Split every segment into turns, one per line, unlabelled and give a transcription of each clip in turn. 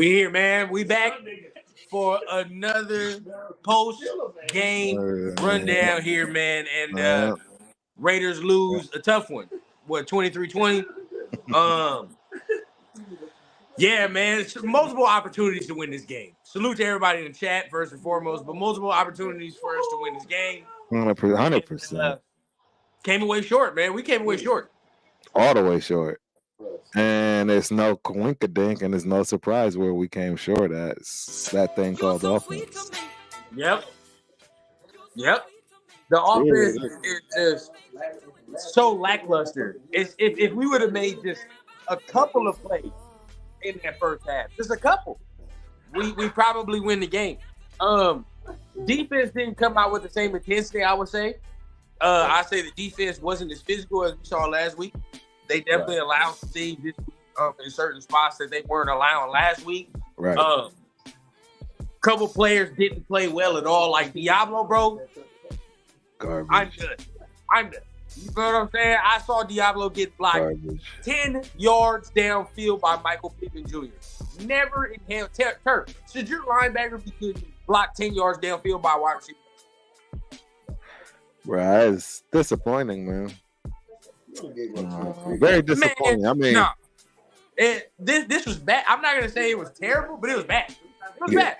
We here, man. We back for another post-game rundown here, man. And Raiders lose a tough one. What, 23-20? Yeah, man. Multiple opportunities to win this game. Salute to everybody in the chat, first and foremost, but multiple opportunities for us to win this game.
100%.
Came away short, man. We came away short.
All the way short. And it's no coinkadink and it's no surprise where we came short at. It's that thing called offense.
Yep. The offense is just so lackluster. If we would have made just a couple of plays in that first half, just a couple, we probably win the game. Defense didn't come out with the same intensity, I would say. I say the defense wasn't as physical as we saw last week. They definitely allowed some things this week, in certain spots that they weren't allowing last week.
Right.
Couple players didn't play well at all. Like Diablo, bro.
Garbage.
I'm done. You know what I'm saying? I saw Diablo get blocked 10 yards downfield by Michael Pittman Jr. Never in hell. Turk, should your linebacker be getting blocked 10 yards downfield by a wide receiver?
Right, it's disappointing, man. Very disappointing.
Man, this was bad. I'm not gonna say it was terrible, but it was bad. It was bad.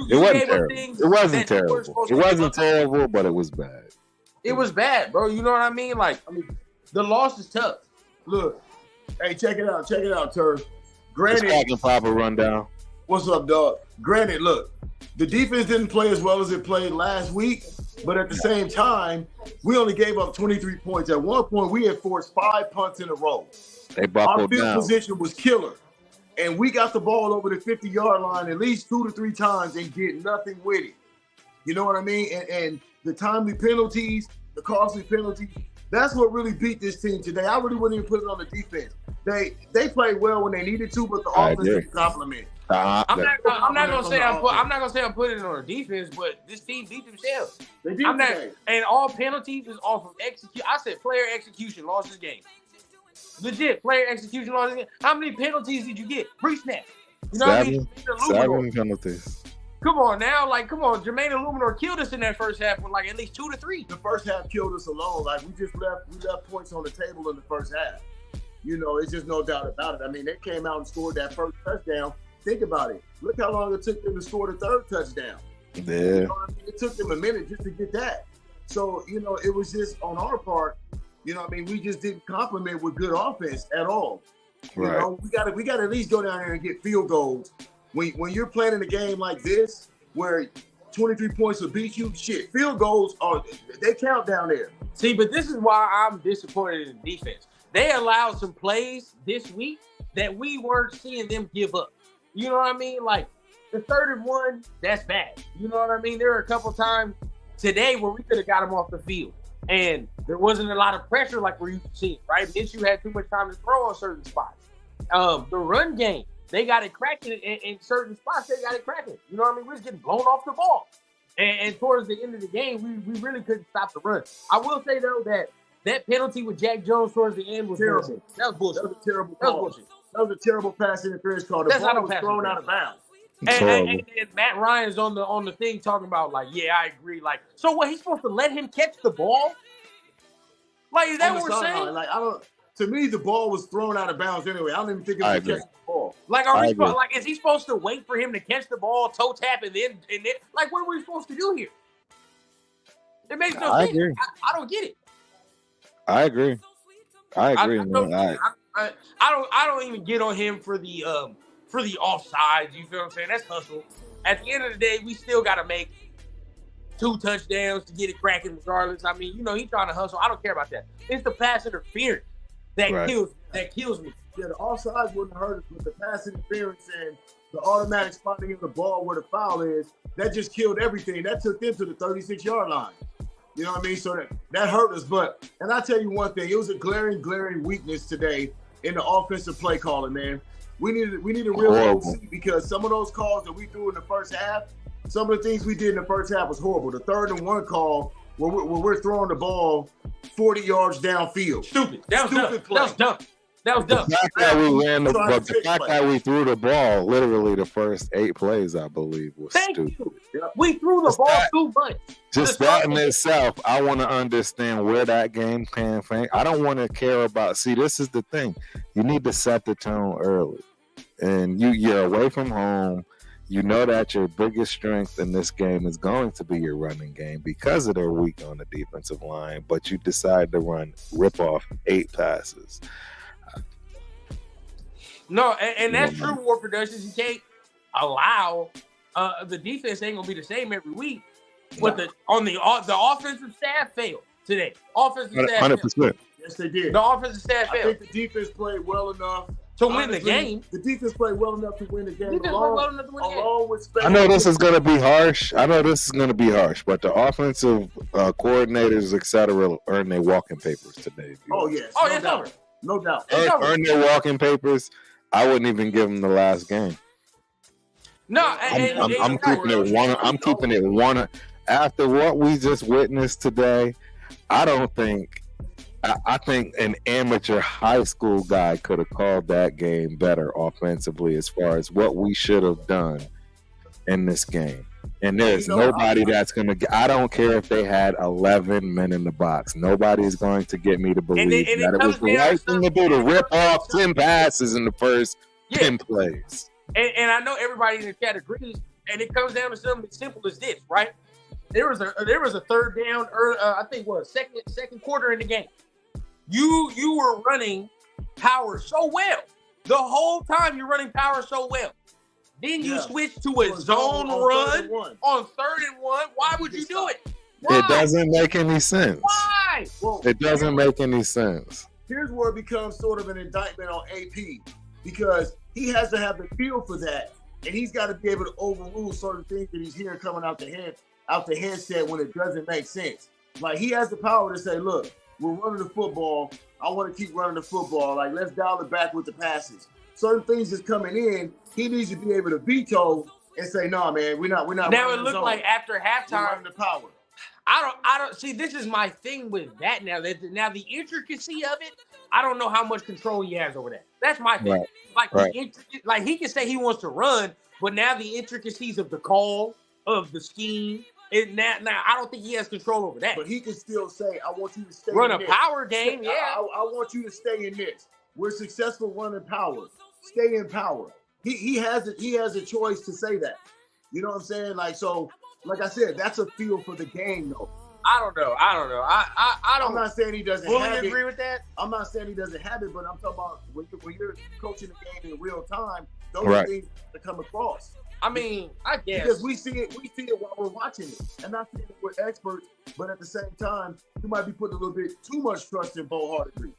It wasn't terrible. It wasn't terrible. It wasn't terrible, but it was bad.
It was bad, bro. You know what I mean? The loss is tough.
Look, hey, check it out, Turf. Granted,
it's proper rundown.
What's up, dog? Granted, look, the defense didn't play as well as it played last week, but at the same time, we only gave up 23 points. At one point, we had forced 5 punts in a row.
They buckled down.
Our field position was killer, and we got the ball over the 50-yard line at least 2 to 3 times and get nothing with it. You know what I mean? And the timely penalties, the costly penalties, that's what really beat this team today. I really wouldn't even put it on the defense. They played well when they needed to, but the offense didn't compliment.
I'm not gonna say I'm putting it on the defense, but this team beat themselves.
They beat
and all penalties is off of execution. I said player execution lost this game. Legit, player execution lost this game. How many penalties did you get? Pre-snap. You know what I mean?
7 penalties.
Come on now, come on. Jermaine Illuminor killed us in that first half with at least 2 to 3.
The first half killed us alone. We left points on the table in the first half. You know, it's just no doubt about it. I mean, they came out and scored that first touchdown. Think about it. Look how long it took them to score the third touchdown.
Yeah.
You know what I mean? It took them a minute just to get that. So, you know, it was just on our part, you know what I mean, we just didn't compliment with good offense at all.
Right.
You know, we got to at least go down there and get field goals. When you're playing in a game like this, where 23 points will beat you, field goals they count down there.
See, but this is why I'm disappointed in defense. They allowed some plays this week that we weren't seeing them give up. You know what I mean? The 3rd and 1, that's bad. You know what I mean? There were a couple times today where we could have got them off the field, and there wasn't a lot of pressure like we're used to seeing, right? Minshew had too much time to throw on certain spots. The run game, they got it cracking in certain spots. They got it cracking. You know what I mean? We're just getting blown off the ball. And towards the end of the game, we really couldn't stop the run. I will say, though, that penalty with Jack Jones towards the end was terrible. That was bullshit.
That was a terrible call. That was a terrible pass interference call. The ball was thrown out of bounds.
And Matt Ryan's on the thing talking about yeah, I agree. So what? He's supposed to let him catch the ball? Is that what we're saying?
To me, the ball was thrown out of bounds anyway. I don't even think it was catching the ball.
Is he supposed to wait for him to catch the ball, toe tap, and then what are we supposed to do here? It makes no sense.
Agree.
I don't get it.
I agree. I
don't even get on him for the offsides. You feel what I'm saying? That's hustle. At the end of the day, we still got to make 2 touchdowns to get it cracking regardless. I mean, you know, he's trying to hustle. I don't care about that. It's the pass interference that kills me.
Yeah, the offsides wouldn't hurt us, but the pass interference and the automatic spotting of the ball where the foul is, that just killed everything. That took them to the 36-yard line. You know what I mean? So that hurt us. And I'll tell you one thing, it was a glaring weakness today in the offensive play calling, man. We need a real OC because some of those calls that we threw in the first half, some of the things we did in the first half was horrible. The 3rd and 1 call where we're throwing the ball 40 yards downfield.
Stupid. That was dumb. That was dumb.
The fact that we ran the,
Try
but
to
the
fix
fact
play.
that we threw the ball literally the first 8 plays, I believe, was
Thank
stupid.
you.
Yep.
We threw the
Just
ball
that-
too much.
Just
The
that
start-
in itself, I want to understand where that game came from. I don't want to care about. See, this is the thing. You need to set the tone early, and you're away from home. You know that your biggest strength in this game is going to be your running game because of their weak on the defensive line. But you decide to rip off 8 passes.
No, and that's true. War Productions. You can't allow the defense ain't gonna be the same every week. But the offensive staff failed today. Offensive staff
100%.
Yes, they did.
The offensive staff
I
failed
think the defense played well enough
to win the game.
The defense played well enough to win the game.
Defense played well enough to win the game.
Along with special
I know this is going to be harsh. But the offensive coordinators, etc., earn their walking papers today.
Oh yes.
Oh,
no
it's
doubt.
over.
No doubt.
It's over.
Earn their walking papers. I wouldn't even give them the last game.
No,
I'm keeping it one. I'm keeping it one. After what we just witnessed today, I don't think. I think an amateur high school guy could have called that game better offensively as far as what we should have done in this game. And there's nobody that's going to – I don't care if they had 11 men in the box. Nobody is going to get me to believe that it was the right thing to do to rip off 10 passes in the first 10 plays.
And I know everybody in the chat agrees, and it comes down to something as simple as this, right? There was a third down, I think second quarter in the game. You were running power so well. The whole time you're running power so well. Then you switch to a zone run on 3rd and 1. Why would you do it? Why?
It doesn't make any sense.
Why?
Well,
It doesn't make any sense.
here's where it becomes sort of an indictment on AP because he has to have the feel for that, and he's got to be able to overrule certain things that he's hearing coming out the headset when it doesn't make sense. Like he has the power to say, "Look, we're running the football. I want to keep running the football. Like let's dial it back with the passes." Certain things that's coming in, he needs to be able to veto and say, "No, man, we're not."
Now it looked like after halftime,
running the power.
I don't see. This is my thing with that. Now the intricacy of it, I don't know how much control he has over that. That's my thing.
Right.
Like he can say he wants to run, but now the intricacies of the call of the scheme. Now I don't think he has control over that.
But he can still say, "I want you to stay
Run
in
a
this.
power game, yeah.
I want you to stay in this. We're successful running power. Stay in power." He has a choice to say that. You know what I'm saying? Like so, like I said, that's a feel for the game, though.
I don't know. I don't.
I'm not saying he doesn't
fully
have
agree
it.
with that.
I'm not saying he doesn't have it, but I'm talking about when you're coaching the game in real time, those
Right.
are things that come across.
I mean, I guess
Because we see it while we're watching it. And not saying that we're experts, but at the same time, you might be putting a little bit too much trust in Bo Hardegree.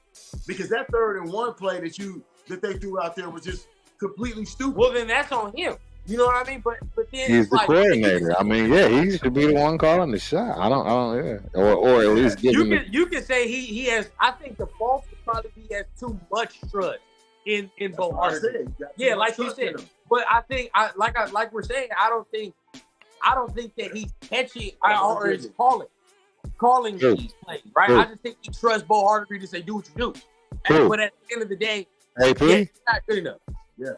Because that 3rd and 1 play that they threw out there was just completely stupid.
Well, then that's on him. You know what I mean? But then
He's
it's
the
like,
coordinator. I mean, yeah, he should be the one calling the shot. I don't, yeah. Or at least giving
you can say he has. I think the fault would probably be has too much trust in Bo Hardegree. Yeah, like you said. But I think like we're saying, I don't think that he's catching or is calling these plays, right?
True.
I just think he trusts Bo Hardegree to say do what you do.
True.
But at the end of the day,
AP,
it's not good enough.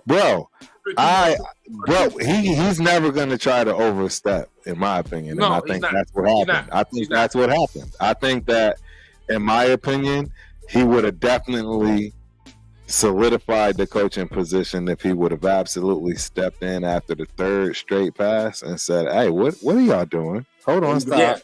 bro. He's never gonna try to overstep, in my opinion.
No,
and I
he's
think
not.
that's what
He's
happened.
not.
I think
He's
that's what happened. I think that, in my opinion, he would have definitely solidified the coaching position if he would have absolutely stepped in after the 3rd straight pass and said, "Hey, what are y'all doing? Hold on, stop.
Yeah.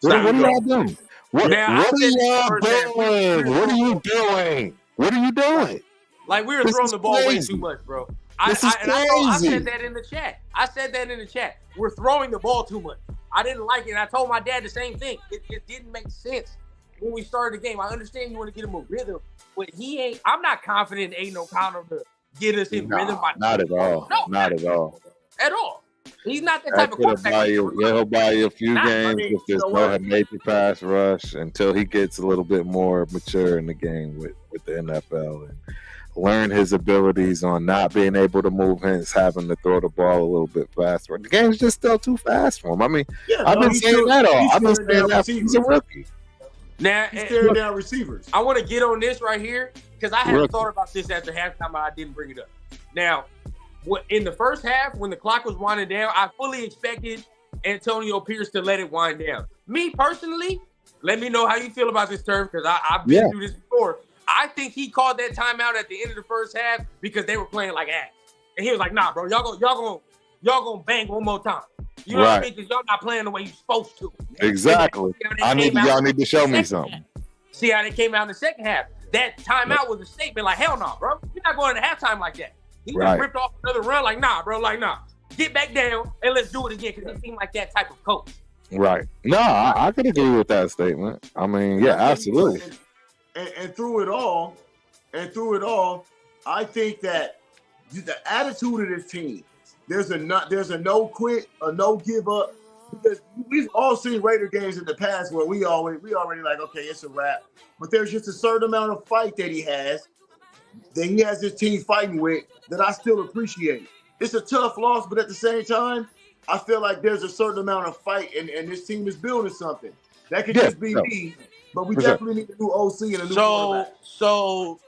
What are y'all doing? What are
Now, I
y'all
said this
doing? What are you doing? What are you doing?"
Like we were
This
throwing
is
the ball way
crazy.
too much, bro.
This is
I
crazy.
said that in the chat. We're throwing the ball too much. I didn't like it. And I told my dad the same thing. It didn't make sense when we started the game. I understand you want to get him a rhythm, but he ain't. I'm not confident. Ain't no counter to get us in rhythm.
Not at all.
No,
Not at all.
At all. He's not that type of
He'll
quarterback.
buy you a few
Not-
games
I mean,
with this
you know what?
major pass rush until he gets a little bit more mature in the game with the NFL and learn his abilities on not being able to move, hence having to throw the ball a little bit faster. The game's just still too fast for him. I mean, I've been saying that all. I've been saying that he's a rookie.
Now,
He's staring down receivers.
I want to get on this right here because I hadn't thought about this after halftime, but I didn't bring it up. Now, in the first half, when the clock was winding down, I fully expected Antonio Pierce to let it wind down. Me personally, let me know how you feel about this, Turf, because I've been through this before. I think he called that timeout at the end of the first half because they were playing like ass, and he was like, "Nah, bro, y'all gonna bang one more time." You know what I mean? Because y'all not playing the way you're supposed to.
Exactly. Y'all need to show me something.
See how they came out in the second half. That timeout was a statement like, hell no, bro. You're not going into halftime like that. He just ripped off another run like, nah, bro, like, nah. Get back down and let's do it again because he seemed like that type of coach.
Right. No, I could agree with that statement. I mean, yeah, absolutely.
And through it all, I think that the attitude of this team, there's a no quit, a no give up. Because we've all seen Raider games in the past where we already like, okay, it's a wrap. But there's just a certain amount of fight that he has this team fighting with that I still appreciate. It's a tough loss, but at the same time, I feel like there's a certain amount of fight, and this team is building something. That could just be me, but we definitely need a new OC and a new quarterback.
So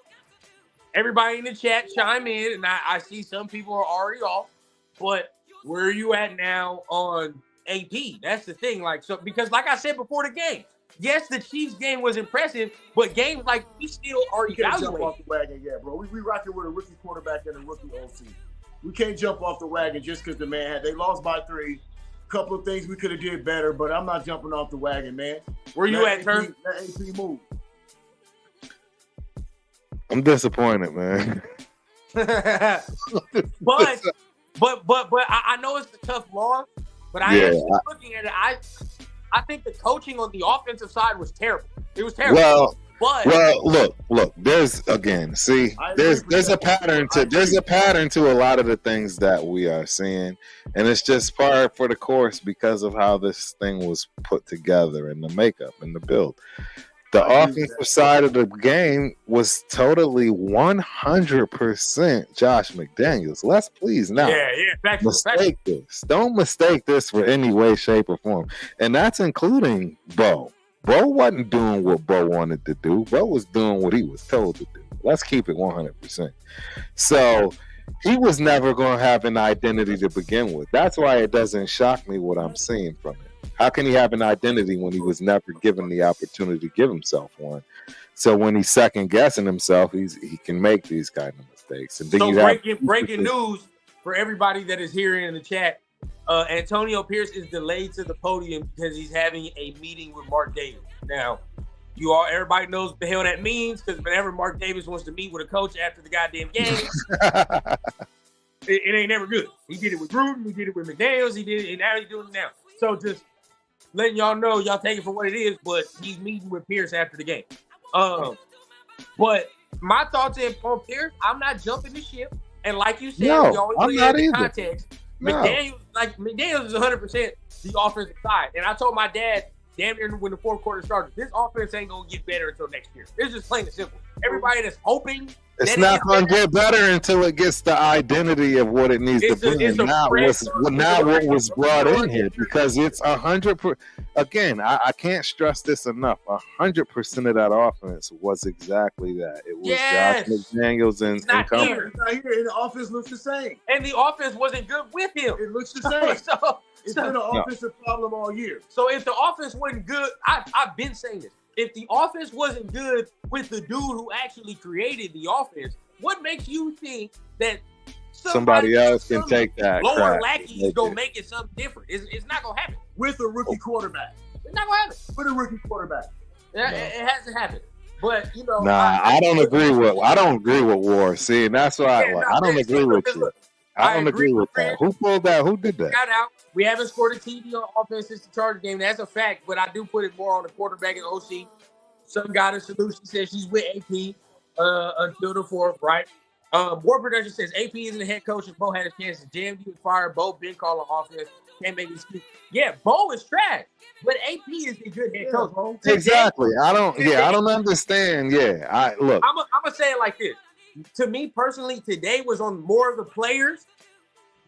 everybody in the chat chime in, and I see some people are already off, but where are you at now on AP? That's the thing. Because like I said before the game, yes, the Chiefs game was impressive, but games like we still are evaluating.
Can't jump off the wagon yet, bro. We rocking with a rookie quarterback and a rookie OC. We can't jump off the wagon just because the man they lost by 3. A couple of things we could have did better, but I'm not jumping off the wagon, man.
Where you at, Turf?
That AP move.
I'm disappointed, man.
but I know it's a tough loss, but I am looking at it. I think the coaching on the offensive side was terrible. It was terrible. Well,
look. There's a pattern to a lot of the things that we are seeing, and it's just par for the course because of how this thing was put together and the makeup and the build. The offensive side of the game was totally 100% Josh McDaniels. Let's please not mistake this. Don't mistake this for any way, shape, or form. And that's including Bo. Bo wasn't doing what Bo wanted to do. Bo was doing what he was told to do. Let's keep it 100%. So he was never going to have an identity to begin with. That's why it doesn't shock me what I'm seeing from it. How can he have an identity when he was never given the opportunity to give himself one? So when he's second guessing himself, he can make these kind of mistakes. And then
so breaking news for everybody that is here in the chat. Antonio Pierce is delayed to the podium because he's having a meeting with Mark Davis. Now, everybody knows what the hell that means, because whenever Mark Davis wants to meet with a coach after the goddamn game, it ain't never good. He did it with Gruden, he did it with McDaniels, he did it, and now he's doing it now. So just letting y'all know, y'all take it for what it is, but he's meeting with Pierce after the game. But my thoughts on Pierce, I'm not jumping the ship. And like you said, we always
I'm not either.
Context. McDaniels is 100% the offensive side. And I told my dad, damn near when the fourth quarter started, this offense ain't going to get better until next year. It's just plain and simple. Everybody that's hoping
it's not going to get better until it gets the identity of what it needs to be. Not what was brought in here, because it's 100%. Again, I can't stress this enough. 100% of that offense was exactly that. It was Josh McDaniels and company.
He's not here, and the offense looks the same.
And the offense wasn't good with him.
It looks the same. It's been an offensive problem all year.
So if the offense wasn't good, I've been saying this. If the offense wasn't good with the dude who actually created the offense, what makes you think that
somebody else can take that
lower lackey is gonna make it something different? It's not gonna happen
with a rookie quarterback.
It's not gonna happen
with a rookie quarterback.
It hasn't happened. But
I don't agree with War. See, and that's why I don't agree with you. I don't agree with that. Who pulled that? Who did that?
Shout out. We haven't scored a TD on offense since the Chargers game. That's a fact, but I do put it more on the quarterback and OC. Some got a solution, says she's with AP until the fourth, right? War Production says AP isn't the head coach, and Bo had a chance to jam you with fire. Bo been calling offense. Can't make excuse. Yeah, Bo is trash, but AP is the good head coach. Bro.
Exactly. I don't understand. Yeah, I'm
gonna say it like this. To me personally, today was on more of the players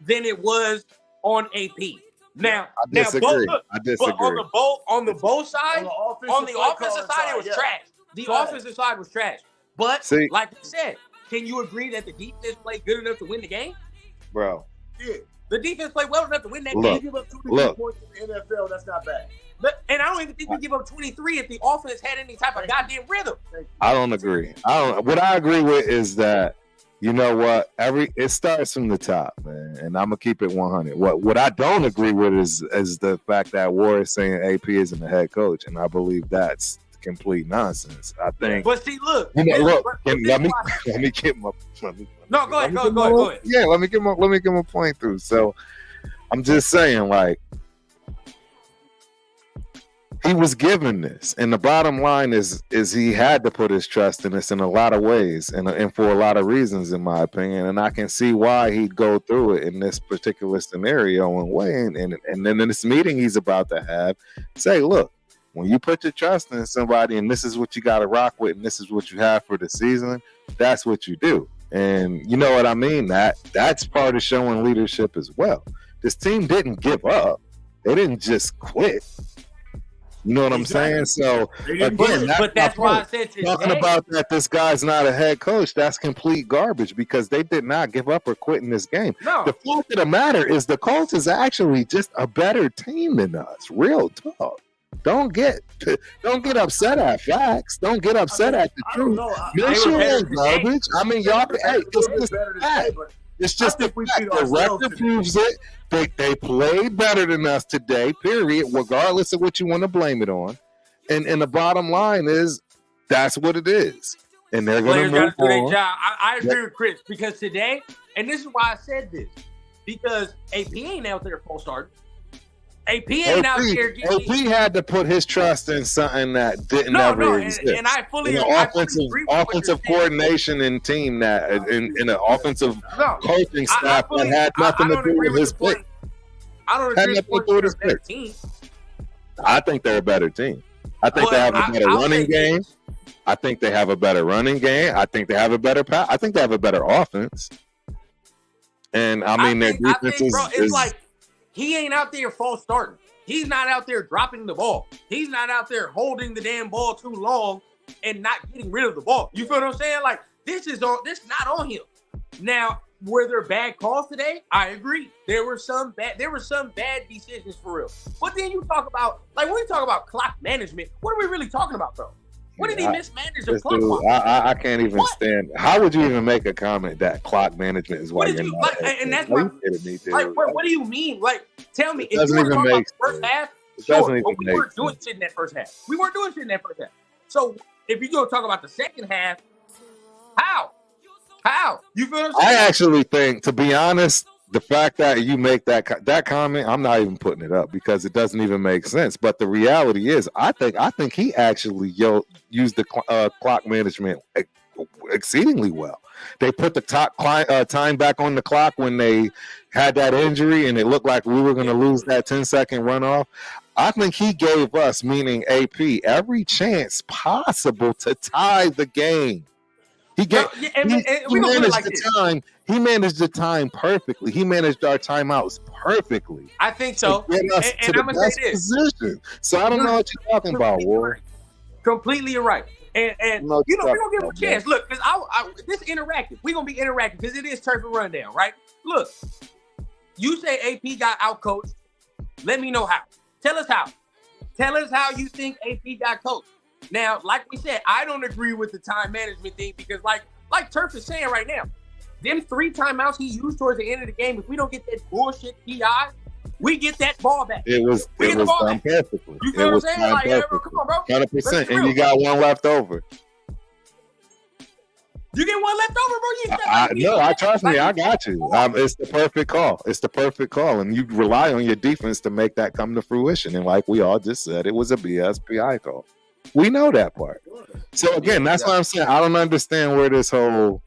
than it was on AP. Now,
I disagree. I disagree.
But on the both side, on the offensive side, it was
yeah.
trash. The offensive side was trash. But like I said, can you agree that the defense played good enough to win the game?
Bro.
Yeah.
The defense played well enough to win that game.
You give up 23 points in the NFL, that's not bad.
And I don't even think we give up 23 if the offense had any type of goddamn rhythm.
I don't agree. What I agree with is that, you know what? It starts from the top, man, and I'm gonna keep it 100. What I don't agree with is the fact that War is saying AP isn't the head coach, and I believe that's complete nonsense. I think.
But see, look.
Let me get my.
No, go ahead.
Yeah, let me get my point through. So, I'm just saying, like, he was given this, and the bottom line is he had to put his trust in this in a lot of ways, and for a lot of reasons, in my opinion. And I can see why he'd go through it in this particular scenario and way. And then in this meeting he's about to have, say, look, when you put your trust in somebody, and this is what you got to rock with, and this is what you have for the season, that's what you do. And you know what I mean? That's part of showing leadership as well. This team didn't give up; they didn't just quit. You know what I'm saying? So again,
but that's why I said
talking about that this guy's not a head coach, that's complete garbage because they did not give up or quit in this game.
No.
The fact of the matter is the Colts is actually just a better team than us. Real talk. Don't get upset at facts. Don't get upset at the truth. Make sure it's garbage. I mean, y'all. Hey, it's just the fact. The record proves it. They played better than us today, period, regardless of what you want to blame it on. And the bottom line is that's what it is. And they're going to move on. Do their job.
I agree with Chris because today, and this is why I said this, because AP ain't out there full start. AP ain't out there.
AP had to put his trust in something that didn't ever exist.
And I fully
offensive coordination and team that in an offensive coaching staff that had nothing to do with his pick.
I don't agree with his team.
I think they're a better team. I think they have a better running game. I think they have a better running game. I think they have a better pass. I think they have a better offense. And I mean, their defense is like.
He ain't out there false starting. He's not out there dropping the ball. He's not out there holding the damn ball too long and not getting rid of the ball. You feel what I'm saying? Like this not on him. Now, were there bad calls today? I agree. There were some bad decisions for real. But then you talk about when you talk about clock management, what are we really talking about, though? What did he mismanage the clock?
I can't even stand. How would you even make a comment that clock management is why you're not?
And that's why. What do you mean? Like, tell me. If
you
were talking about the first half, sure, but we weren't
doing
shit in that first half. We weren't doing shit in that first half. So if you're going to talk about the second half, how? You feel what I'm saying?
I actually think, to be honest, the fact that you make that comment, I'm not even putting it up because it doesn't even make sense. But the reality is, I think he actually used the clock management exceedingly well. They put the time back on the clock when they had that injury, and it looked like we were going to lose that 10-second runoff. I think he gave us, meaning AP, every chance possible to tie the game. He managed the time. He managed the time perfectly. He managed our timeouts perfectly.
I think so.
To get us to the best position. So I don't know what you're talking about, War.
Completely you're right. And we don't give him a chance. Look, because this is interactive. We're gonna be interactive because it is turf and rundown, right? Look, you say AP got outcoached. Let me know how. Tell us how. Tell us how you think AP got coached. Now, like we said, I don't agree with the time management thing because, like Turf is saying right now, them 3 timeouts he used towards the end of the game, if we don't get that bullshit PI, we get that ball back.
It was done perfectly.
You feel what I'm saying? Like, come on, bro.
100%. And you got one left over.
You get one left over, bro?
Trust me, I got you. It's the perfect call. It's the perfect call. And you rely on your defense to make that come to fruition. And like we all just said, it was a BS PI call. We know that part. So again, that's what I'm saying. I don't understand where this whole.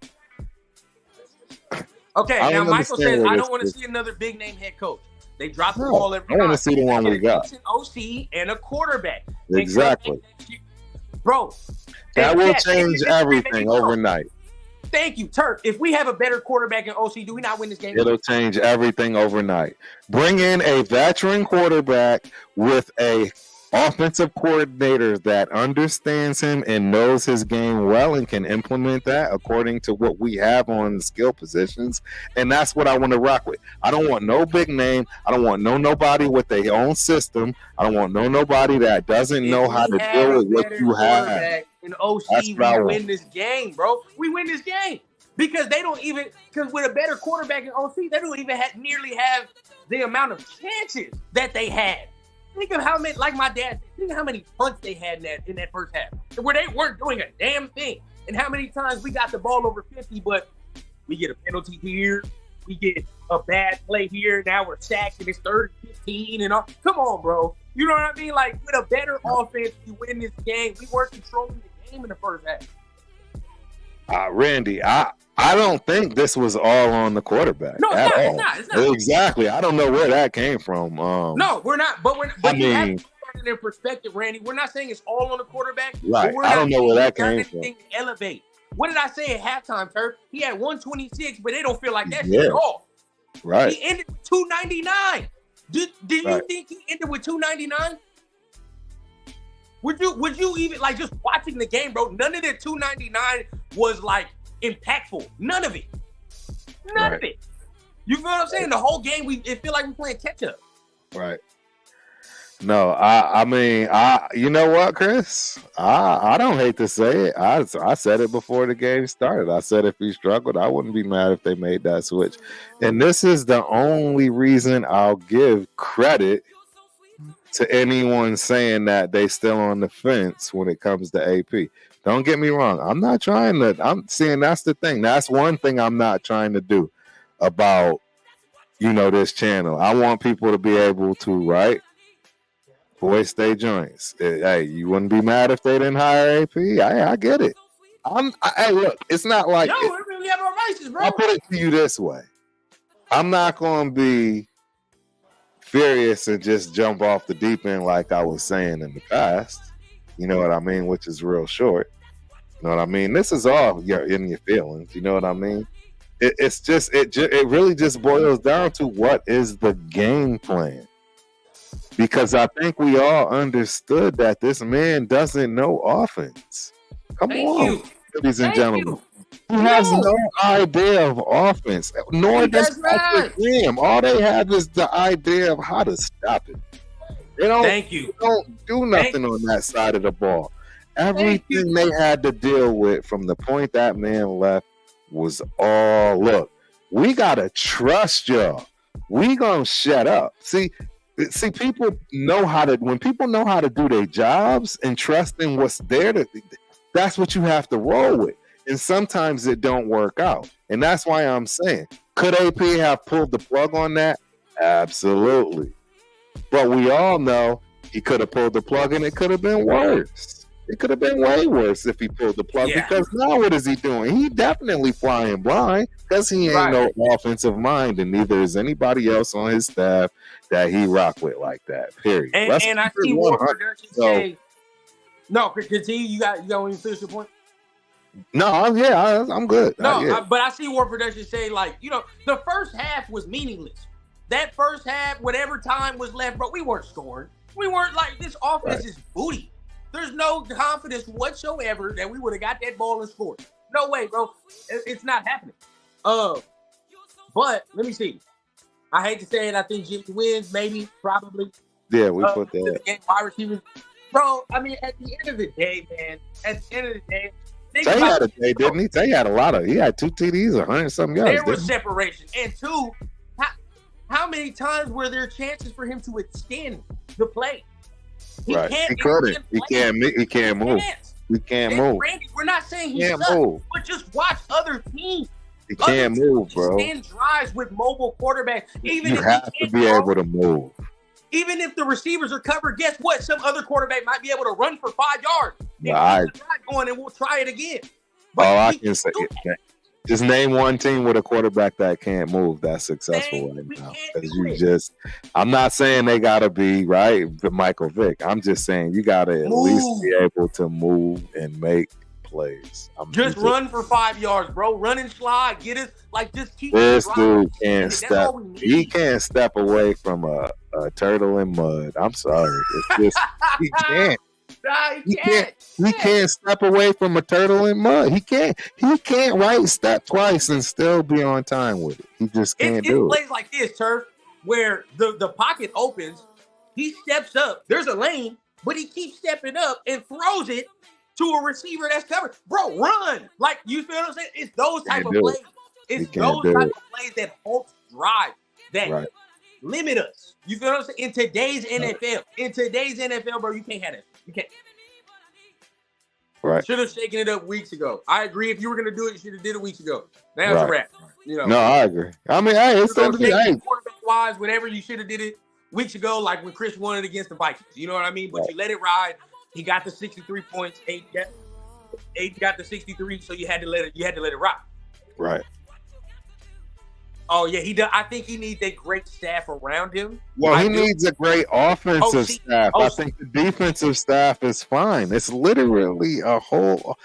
Okay, now Michael says I don't want to see another big name head coach. They drop the ball every time.
I want to see the one we got.
An OC and a quarterback.
Exactly.
Bro,
that will change everything overnight.
Thank you, Turk. If we have a better quarterback in OC, do we not win this game?
It'll change everything overnight. Bring in a veteran quarterback with a offensive coordinator that understands him and knows his game well and can implement that according to what we have on the skill positions. And that's what I want to rock with. I don't want no big name. I don't want nobody with their own system. I don't want nobody that doesn't know how to deal with what you have.
In OC, we win this game, bro. We win this game because they don't even, because with a better quarterback in OC, they don't even nearly have the amount of chances that they had. Think of how many, like my dad said, think of how many punts they had in that first half, where they weren't doing a damn thing. And how many times we got the ball over 50, but we get a penalty here, we get a bad play here, now we're sacked and it's 3rd and 15 and all. Come on, bro. You know what I mean? Like, with a better offense, we win this game. We weren't controlling the game in the first half.
Randy, I don't think this was all on the quarterback.
No, it's not.
Exactly. I don't know where that came from.
No, we're not. But you have to put it in perspective, Randy. We're not saying it's all on the quarterback.
Right. I don't know where that came from.
Elevate. What did I say at halftime, Turf? He had 126, but they don't feel like that shit at all.
Right.
He ended with 299. Did you think he ended with 299? Would you even, like, just watching the game, bro? None of the 299 was like impactful. None of it. None of it. You feel what I'm saying? The whole game, it feel like we're playing catch up.
Right. No, I mean, you know what, Chris? I don't hate to say it. I said it before the game started. I said if he struggled, I wouldn't be mad if they made that switch. And this is the only reason I'll give credit to anyone saying that they still on the fence when it comes to AP. Don't get me wrong. I'm saying that's the thing. That's one thing I'm not trying to do about, this channel. I want people to be able to, right? Voice their joints. Hey, you wouldn't be mad if they didn't hire AP? I get it. Hey, look, it's not like...
Yo, we have our vices, bro.
I'll put it to you this way. I'm not going to be furious and just jump off the deep end like I was saying in the past. You know what I mean? Which is real short. You know what I mean? This is all in your feelings. You know what I mean? It really just boils down to what is the game plan. Because I think we all understood that this man doesn't know offense. Come on, ladies and gentlemen. He has no idea of offense, nor does him. All they have is the idea of how to stop it. They don't do nothing on that side of the ball. Everything they had to deal with from the point that man left was all, look, we got to trust y'all. We going to shut up. See, people know when people know how to do their jobs and trust in what's there, that's what you have to roll with. And sometimes it don't work out. And that's why I'm saying, could AP have pulled the plug on that? Absolutely. But we all know he could have pulled the plug and it could have been worse. It could have been way worse if he pulled the plug because now what is he doing? He definitely flying blind because he ain't no offensive mind, and neither is anybody else on his staff that he rock with like that. Period.
And I see War Production say, no, continue. You got when you finish your point?
No, I'm good.
No, but I see War Production say, like, the first half was meaningless. That first half, whatever time was left, bro, we weren't scoring. We weren't like, this offense is booty. There's no confidence whatsoever that we would have got that ball and scored. No way, bro. It's not happening. But let me see. I hate to say it. I think Jimmy wins, maybe, probably.
Yeah, we put that.
Wide receivers. Bro, I mean, at the end of the day, man,
Tay had a day, didn't he? Tay had he had 2 TDs, 100-something yards.
There was separation. And 2, how many times were there chances for him to extend the play? He couldn't. He can't move. He can't move.
Randy,
we're not saying he sucks, but just watch other teams.
He can't move, bro.
Extend drives with mobile quarterbacks. Even
you have to be able to move.
Even if the receivers are covered, guess what? Some other quarterback might be able to run for 5 yards. And we'll try it again. But
I can say just name one team with a quarterback that can't move that's successful right now. Because I'm not saying they gotta be Michael Vick. I'm just saying you gotta at least be able to move and make plays.
Just run for 5 yards, bro. Run and slide. Get us just keep.
This dude can't step. He can't step away from a turtle in mud. I'm sorry. It's just he can't.
Nah, he can't.
He can't step away from a turtle in mud. He can't right step twice and still be on time with it. He just can't do it.
It plays like this, Turf, where the pocket opens, he steps up. There's a lane, but he keeps stepping up and throws it to a receiver that's covered. Bro, run. Like, you feel what I'm saying? It's those type of plays. It's those type of plays that Colts drive that limit us. You feel what I'm saying? In today's NFL, bro, you can't have that. You can't.
Right.
Should have shaken it up weeks ago. I agree. If you were going to do it, you should have did it weeks ago. Now it's a wrap. You know.
No, I agree. I mean, hey, it's
quarterback-wise, whatever, you should have did it weeks ago, like when Chris won it against the Vikings. You know what I mean? But you let it ride. He got the 63 points. Eight got the 63, so you had to let it ride.
Right.
Oh yeah, he does. I think he needs a great staff around him.
Well, he needs a great offensive staff. I think the defensive staff is fine. It's literally a whole.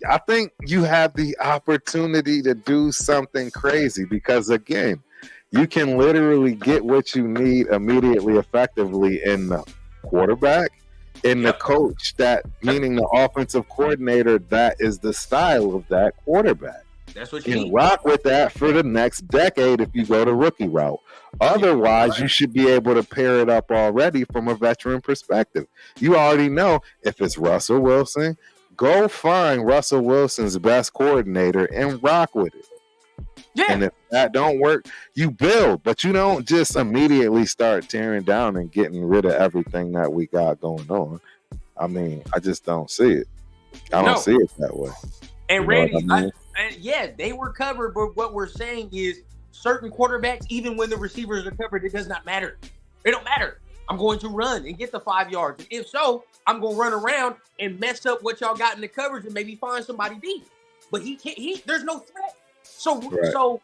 I think you have the opportunity to do something crazy because, again, you can literally get what you need immediately, effectively in the quarterback, in the coach. That meaning the offensive coordinator. That is the style of that quarterback.
That's what you
can rock with that for the next decade if you go the rookie route. Otherwise, you should be able to pair it up already from a veteran perspective. You already know if it's Russell Wilson, go find Russell Wilson's best coordinator and rock with it. Yeah. And if that don't work, you build, but you don't just immediately start tearing down and getting rid of everything that we got going on. I mean, I just don't see it. I don't see it that way.
And Randy, they were covered, but what we're saying is certain quarterbacks, even when the receivers are covered, it does not matter. It don't matter. I'm going to run and get the 5 yards. And if so, I'm going to run around and mess up what y'all got in the coverage and maybe find somebody deep. But he can't. There's no threat. So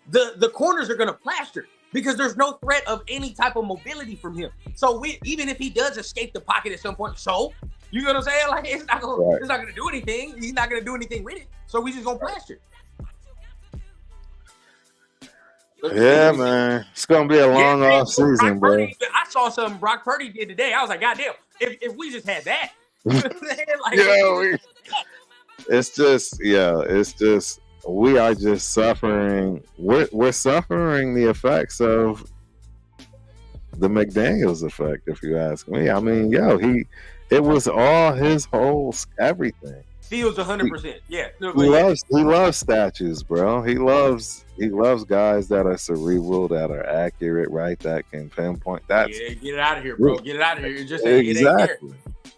the corners are going to plaster because there's no threat of any type of mobility from him. So even if he does escape the pocket at some point, you know what I'm saying? Like, it's not going to do anything. He's not going to do anything with it. So we just going to plaster.
Yeah, man. It's going to be a long off season, bro.
I saw something Brock Purdy did today. I was like, goddamn, if we just had that. It's just, we are just suffering. We're suffering the effects of the McDaniels effect, if you ask me. I mean, it was all his whole everything. Fields 100%. Yeah.
He loves statues, bro. He loves guys that are cerebral, that are accurate, right? That can pinpoint. Get
it out of here, bro. Get it out of here. Just say it ain't here.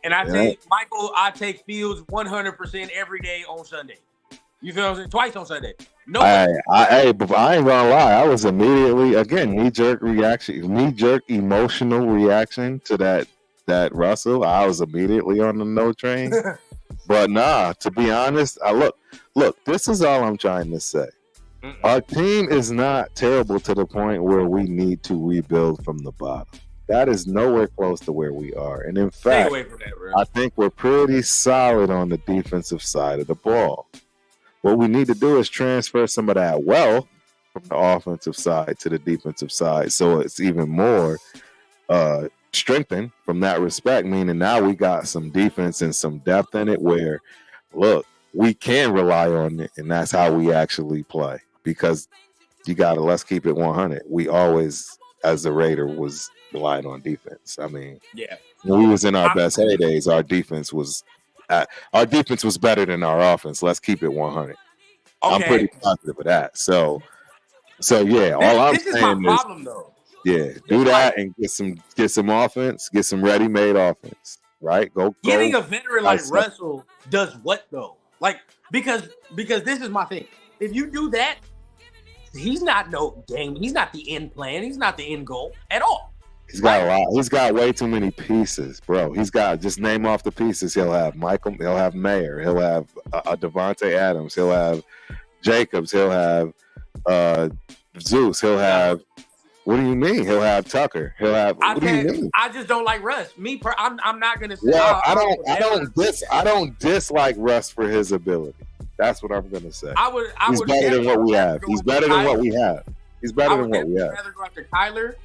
And I take Michael. I take Fields 100% every day on Sunday. You feel what I'm saying? Twice on Sunday. No.
But I ain't gonna lie. I was immediately knee-jerk emotional reaction to that Russell. I was immediately on the no train. But nah, to be honest, look, this is all I'm trying to say. Our team is not terrible to the point where we need to rebuild from the bottom. That is nowhere close to where we are. And in fact, I think we're pretty solid on the defensive side of the ball. What we need to do is transfer some of that wealth from the offensive side to the defensive side so it's even more strengthened from that respect, meaning now we got some defense and some depth in it where, look, we can rely on it, and that's how we actually play. Because let's keep it 100. We always, as a Raider, was relying on defense. I mean, when we was in our best heydays, our defense was better than our offense. Let's keep it 100. Okay. I'm pretty positive of that. So yeah, this is my problem, though. Yeah, do that and get some offense, get some ready-made offense, right?
Getting a veteran like Russell does what though? Like because this is my thing. If you do that, he's not He's not the end plan. He's not the end goal at all.
He's got a lot. He's got way too many pieces, bro. He's got, just name off the pieces. He'll have Michael. He'll have Mayer. He'll have Devontae Adams. He'll have Jacobs. He'll have Zeus. He'll have What do you mean? He'll have Tucker. He'll have. What do you mean?
I just don't like Russ. I'm not gonna say.
Well, I don't dislike Russ for his ability. That's what I'm gonna say. He's better than what we have. He's better than what we have. He's better than what we have.
Rather go after Kyler.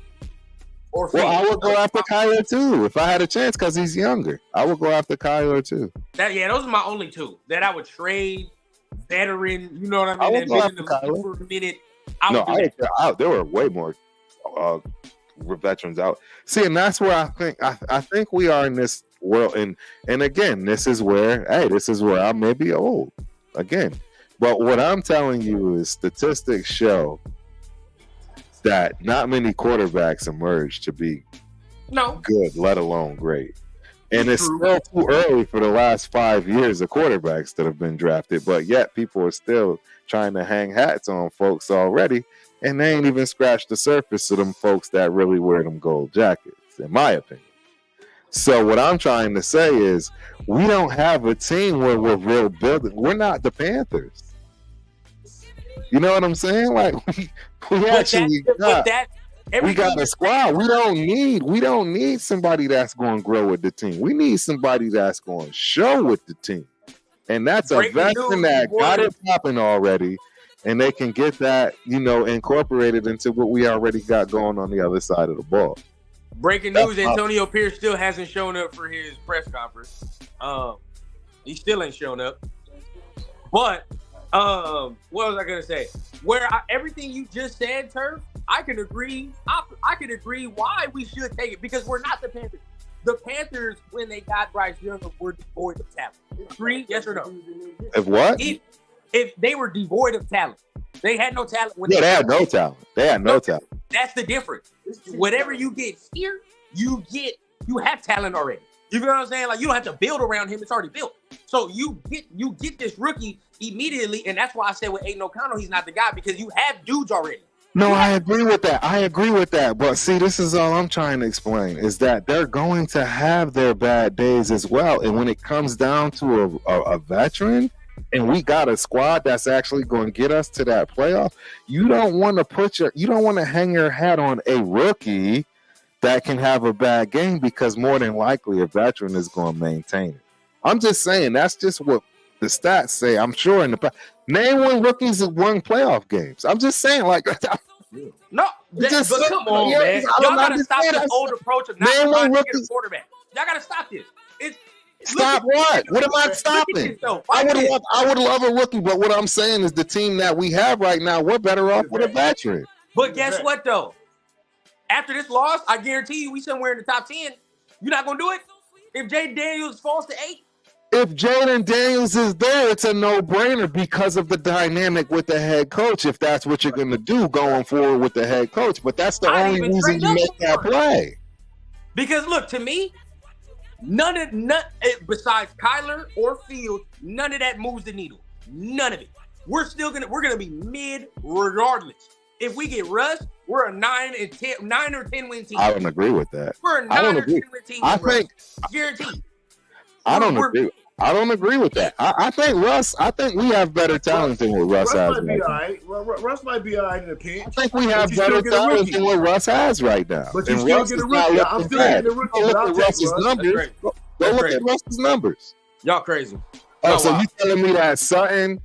Well, I would go after Kyler too if I had a chance because he's younger. I would go after Kyler too.
Those are my only two that I would trade. Veteran, you know what I mean?
I would go after Kyler.
For a minute.
There were way more veterans out. See, and that's where I think we are in this world. And again, this is where I may be old again. But what I'm telling you is statistics show that not many quarterbacks emerge to be good, let alone great. And it's still too early for the last 5 years of quarterbacks that have been drafted, but yet people are still trying to hang hats on folks already, and they ain't even scratched the surface of them folks that really wear them gold jackets, in my opinion. So what I'm trying to say is we don't have a team where we're real building. We're not the Panthers. You know what I'm saying? Like we actually got a squad. We don't need somebody that's going to grow with the team. We need somebody that's going to show with the team, and that's a veteran that got it popping already, and they can get that incorporated into what we already got going on the other side of the ball.
Breaking news: Antonio Pierce still hasn't shown up for his press conference. He still ain't shown up, but. What was I gonna say? Everything you just said, Turf, I can agree. I can agree why we should take it because we're not the Panthers. The Panthers, when they got Bryce Young, were devoid of talent. Agree? Yes or no?
If what?
If they were devoid of talent, they had no talent.
They had no talent. They had no talent.
That's the difference. Whatever you get here, you have talent already. You know what I'm saying? Like you don't have to build around him; it's already built. So you get this rookie immediately, and that's why I said with Aiden O'Connell, he's not the guy because you have dudes already.
No, I agree with that. But see, this is all I'm trying to explain is that they're going to have their bad days as well. And when it comes down to a veteran, and we got a squad that's actually going to get us to that playoff, you don't want to hang your hat on a rookie that can have a bad game because more than likely a veteran is going to maintain it. I'm just saying that's just what the stats say. I'm sure in the past. Name one rookies that won playoff games. I'm just saying like
no, but come on, man. Y'all got to stop this old approach of not trying to get a quarterback. Y'all got to stop this.
Stop what? What am I stopping? I would love a rookie, but what I'm saying is the team that we have right now, we're better off with a veteran.
But guess what, though? After this loss, I guarantee you we somewhere in the top 10. You're not going to do it? If Jaden Daniels falls to 8?
If Jaden Daniels is there, it's a no-brainer because of the dynamic with the head coach, if that's what you're going to do going forward with the head coach. But that's the only reason you make that play.
Because, look, to me, none besides Kyler or Fields, none of that moves the needle. None of it. We're gonna be mid regardless. If we get Russ, we're a 9 or 10 win team.
I don't agree with that.
We're a 9 or 10 win team.
I think
guaranteed.
I don't agree. I don't agree with that. I think we have better talent than what Russ has.
Might be all right. Russ might be all right in a pinch.
I think we have better talent than what Russ has right now.
But you still get a rookie. I'm still getting a rookie.
Look at Russ's numbers. Go look at Russ's numbers.
Y'all crazy.
Oh, so you telling me that Sutton,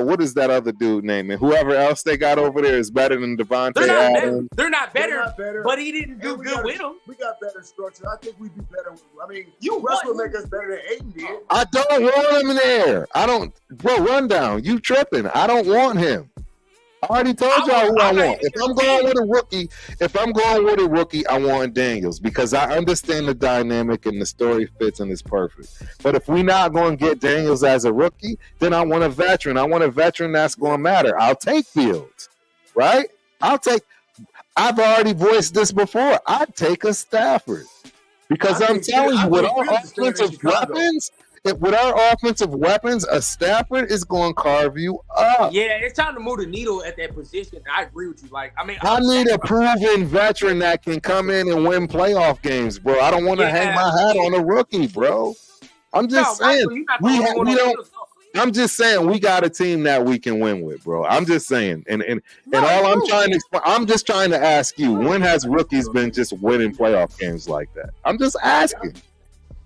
what is that other dude name? And whoever else they got over there is better than Devontae Adams.
They're not better, but he didn't do good with them.
We got better structure. I think we'd be better. I mean, Russ would make us better than Aiden did.
I don't want him in there. Bro, rundown. You tripping. I don't want him. I already told y'all who I want. If I'm going with a rookie, I want Daniels because I understand the dynamic and the story fits and it's perfect. But if we're not going to get Daniels as a rookie, then I want a veteran. I want a veteran that's going to matter. I'll take Fields, right? I've already voiced this before. I'd take a Stafford because I'm telling you, with our offensive weapons, a Stafford is going to carve you up.
Yeah, it's time to move the needle at that position. I agree with you.
I need a proven veteran that can come in and win playoff games, bro. I don't want to hang my hat on a rookie, bro. I'm just saying we I'm just saying we got a team that we can win with, bro. I'm just saying, and all I'm just trying to ask you, when has rookies been just winning playoff games like that? I'm just asking.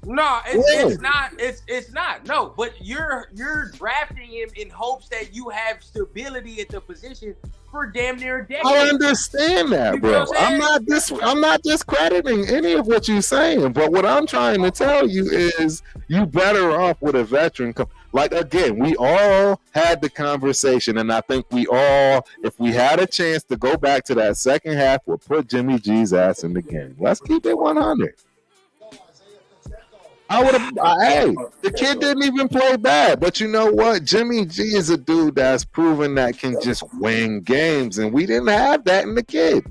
No, it's not. It's not. No, but you're drafting him in hopes that you have stability at the position for damn near a decade.
I understand that, bro. I'm not discrediting any of what you're saying, but what I'm trying to tell you is you better off with a veteran. Like, again, we all had the conversation, and I think we all, if we had a chance to go back to that second half, would put Jimmy G's ass in the game. Let's keep it 100. I would have. Hey, the kid didn't even play bad, but you know what? Jimmy G is a dude that's proven that can just win games, and we didn't have that in the kid.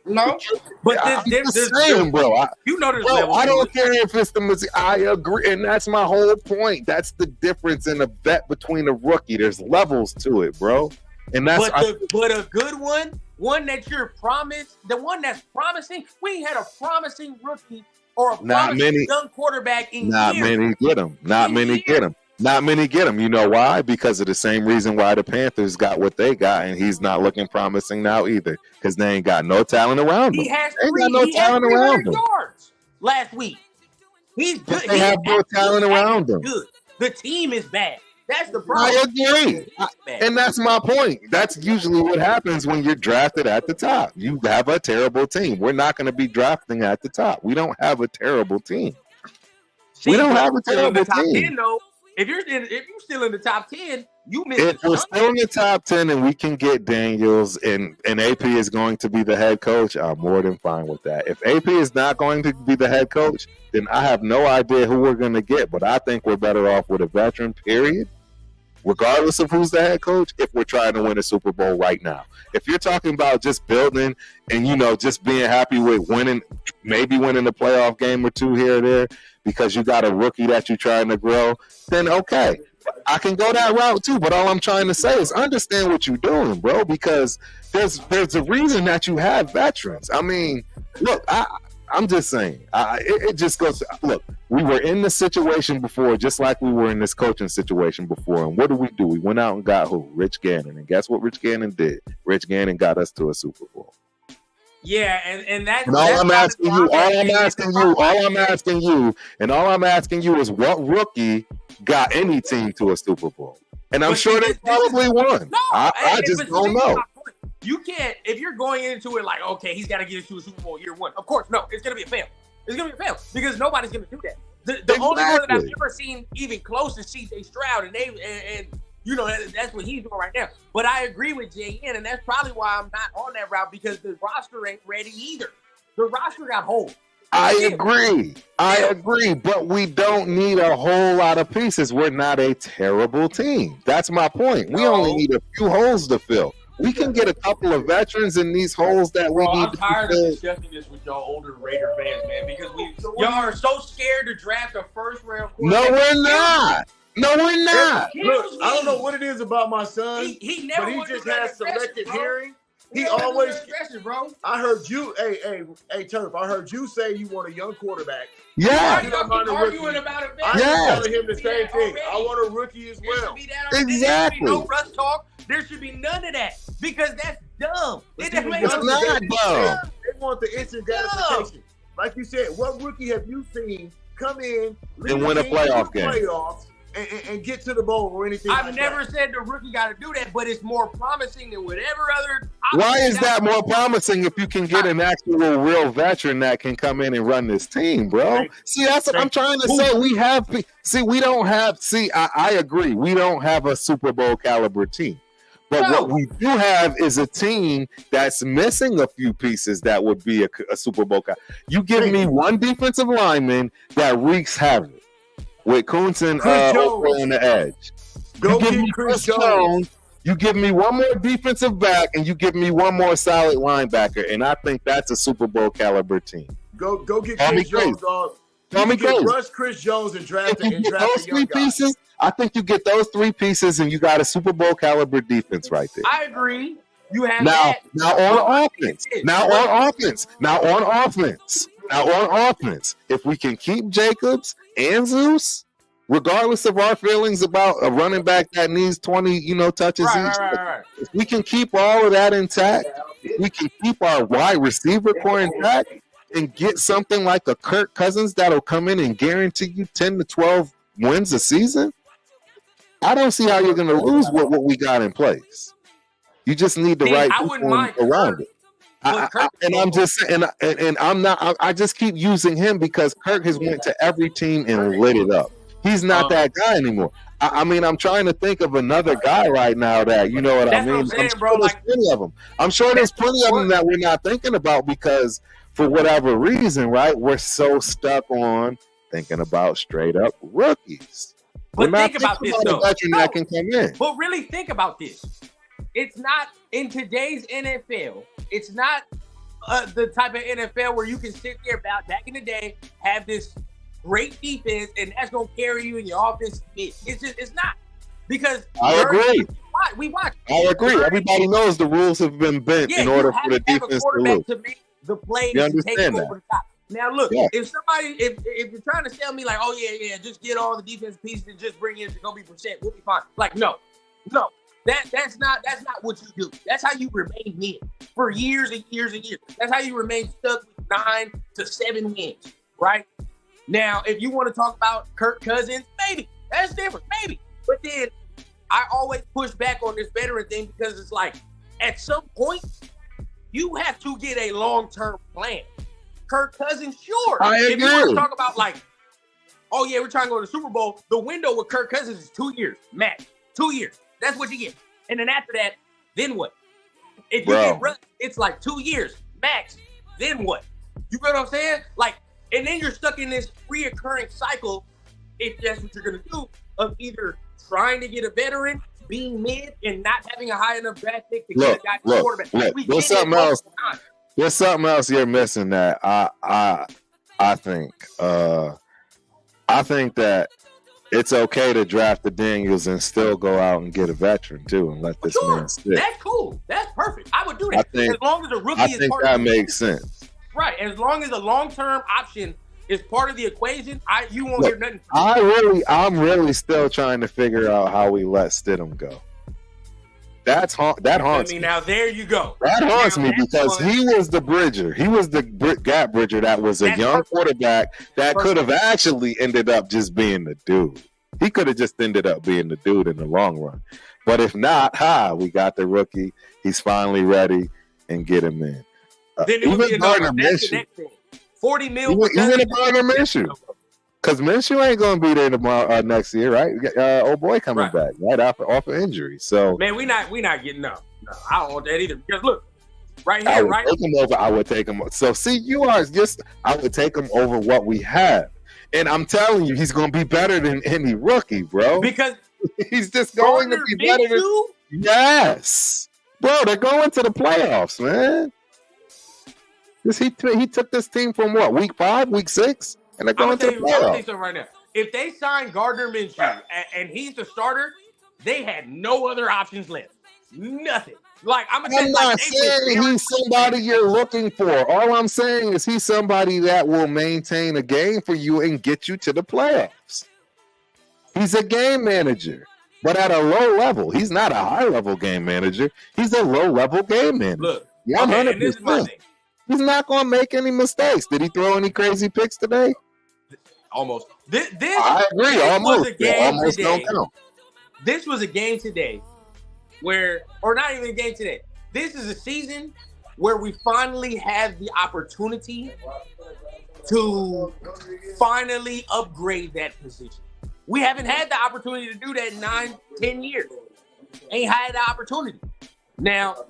No, but
there's saying, bro.
You know, there's levels.
I don't care if it's the. I agree, and that's my whole point. That's the difference in a vet between a rookie. There's levels to it, bro. And that's
but a good one that you're promised, the one that's promising. We had a promising rookie. Or a promising young quarterback in
Not
years.
many get him. Not many get him. Not many get him. You know why? Because of the same reason why the Panthers got what they got, and he's not looking promising now either. Because they ain't got no talent around him.
He has
no talent around him.
Yards last week. He's good.
They have no talent around him.
Good. The team is bad. That's the problem.
I agree. And that's my point. That's usually what happens when you're drafted at the top. You have a terrible team. We're not going to be drafting at the top. We don't have a terrible team. We don't have a terrible team.
10, though, if you're still in the top 10, you missed.
If we're still in the top 10 and we can get Daniels and AP is going to be the head coach, I'm more than fine with that. If AP is not going to be the head coach, then I have no idea who we're going to get. But I think we're better off with a veteran, period. Regardless of who's the head coach, if we're trying to win a Super Bowl right now. If you're talking about just building and, just being happy with winning, maybe winning a playoff game or two here or there because you got a rookie that you're trying to grow, then okay. I can go that route too, but all I'm trying to say is understand what you're doing, bro, because there's a reason that you have veterans. I mean, look, I'm just saying, it just goes. Look, we were in this situation before, just like we were in this coaching situation before. And what did? We went out and got who? Rich Gannon. And guess what Rich Gannon did? Rich Gannon got us to a Super Bowl.
Yeah, and that's.
And all I'm asking you is what rookie got any team to a Super Bowl? And I'm sure they probably won.
No,
I just don't know.
You can't, if you're going into it like, okay, he's got to get us to a Super Bowl year one. Of course, no, it's going to be a fail. It's going to be a fail because nobody's going to do that. The only one that I've ever seen even close is C.J. Stroud, and that's what he's doing right now. But I agree with JN, and that's probably why I'm not on that route because the roster ain't ready either. The roster got holes.
I agree, but we don't need a whole lot of pieces. We're not a terrible team. That's my point. We only need a few holes to fill. We can get a couple of veterans in these holes that we need.
I'm tired of discussing this with y'all older Raider fans, man, because y'all are so scared to draft a first-round quarterback.
No, we're not.
Look, I don't know what it is about my son,
he never
but he just has selective hearing. He always
bro.
I heard you, hey, Turf. I heard you say you want a young quarterback.
Yeah.
Arguing about it.
I'm telling him the same thing. I want a rookie as well.
Exactly.
There should be no Russ talk. There should be none of that because that's dumb.
It's not dumb.
They want the instant gratification. Like you said, what rookie have you seen come in
and win a playoff game?
Playoffs and get to the bowl or anything.
I've never said the rookie got to do that, but it's more promising than whatever other.
Why is that more promising if you can get an actual real veteran that can come in and run this team, bro? See, that's what I'm trying to say. I agree. We don't have a Super Bowl caliber team. But what we do have is a team that's missing a few pieces that would be a Super Bowl. You give me one defensive lineman that wreaks havoc with Kuntz and over on the edge.
You give me Chris Jones.
You give me one more defensive back, and you give me one more solid linebacker, and I think that's a Super Bowl caliber team.
Go get Chris Jones, dog. Rush Chris Jones and draft a young guy.
I think you get those three pieces, and you got a Super Bowl caliber defense right there.
I agree. You have
now on offense. If we can keep Jacobs and Zeus, regardless of our feelings about a running back that needs 20, touches each.
Right.
If we can keep all of that intact, we can keep our wide receiver core intact and get something like a Kirk Cousins that'll come in and guarantee you 10 to 12 wins a season. I don't see how you're going to lose what we got in place. You just need the right people around it. I'm just saying, and I'm not. I just keep using him because Kirk has went to every team and lit it up. He's not that guy anymore. I'm trying to think of another guy right now that you know what I mean.
I'm sure
there's plenty of them. I'm sure there's plenty of them that we're not thinking about because for whatever reason, right? We're so stuck on thinking about straight up rookies.
But think about this though.
That can come in.
But really think about this. It's not in today's NFL. It's not the type of NFL where you can sit there back in the day, have this great defense, and that's gonna carry you in your offense. It's not because
I agree.
We watch.
I agree. Everybody knows the rules have been bent in order for the defense to lose.
To make the play to take over the top. Now look, if you're trying to tell me like, oh yeah, just get all the defense pieces and just bring in Jacoby Brissett, we'll be fine. Like no. That's not what you do. That's how you remain in for years and years and years. That's how you remain stuck with 9 to 7 wins, right? Now, if you want to talk about Kirk Cousins, maybe that's different, maybe. But then I always push back on this veteran thing because it's like at some point you have to get a long-term plan. Kirk Cousins, sure. If you want to talk about like, oh yeah, we're trying to go to the Super Bowl, the window with Kirk Cousins is 2 years, max. 2 years. That's what you get. And then after that, then what? If you get run, it's like 2 years max. Then what? You know what I'm saying? Like, and then you're stuck in this reoccurring cycle, if that's what you're gonna do, of either trying to get a veteran, being mid, and not having a high enough draft pick to get a guy to quarterback.
There's something else. There's something else you're missing that I think. I think that it's okay to draft the Daniels and still go out and get a veteran too and let this man sit.
That's cool. That's perfect. I would do that. As long as a rookie is part of it.
I think that makes sense.
Right. As long as a long-term option is part of the equation, you won't hear nothing.
I'm really still trying to figure out how we let Stidham go. That haunts me.
Now there you go.
That haunts me because he was the bridger. He was the gap bridger that was a young quarterback that could have actually ended up just being the dude. He could have just ended up being the dude in the long run. But if not, we got the rookie. He's finally ready and get him in.
Then it would be Gardner Minshew. 40 mil.
Even a Gardner Minshew. Because Minshew ain't going to be there tomorrow, next year, right? Old boy coming back, right? Off of injury. So,
man, we not getting no. I don't want that either. Because look, right here, right?
I would take him. So, see, I would take him over what we have. And I'm telling you, he's going to be better than any rookie, bro.
Because
he's just going to be better than. Yes. Bro, they're going to the playoffs, man. He took this team from what, week 5, week 6? And they're going to the playoffs.
I'll tell you something right now. If they sign Gardner Minshew and he's the starter, they had no other options left. Nothing. Like I'm
not saying he's somebody you're looking for. All I'm saying is he's somebody that will maintain a game for you and get you to the playoffs. He's a game manager, but at a low level. He's not a high-level game manager. He's a low-level game manager.
Look,
100%.
This is my thing.
He's not going to make any mistakes. Did he throw any crazy picks today?
Almost.
I agree. Almost don't count.
This was a game today or not even a game today. This is a season where we finally have the opportunity to finally upgrade that position. We haven't had the opportunity to do that in 9-10 years. Ain't had the opportunity. Now,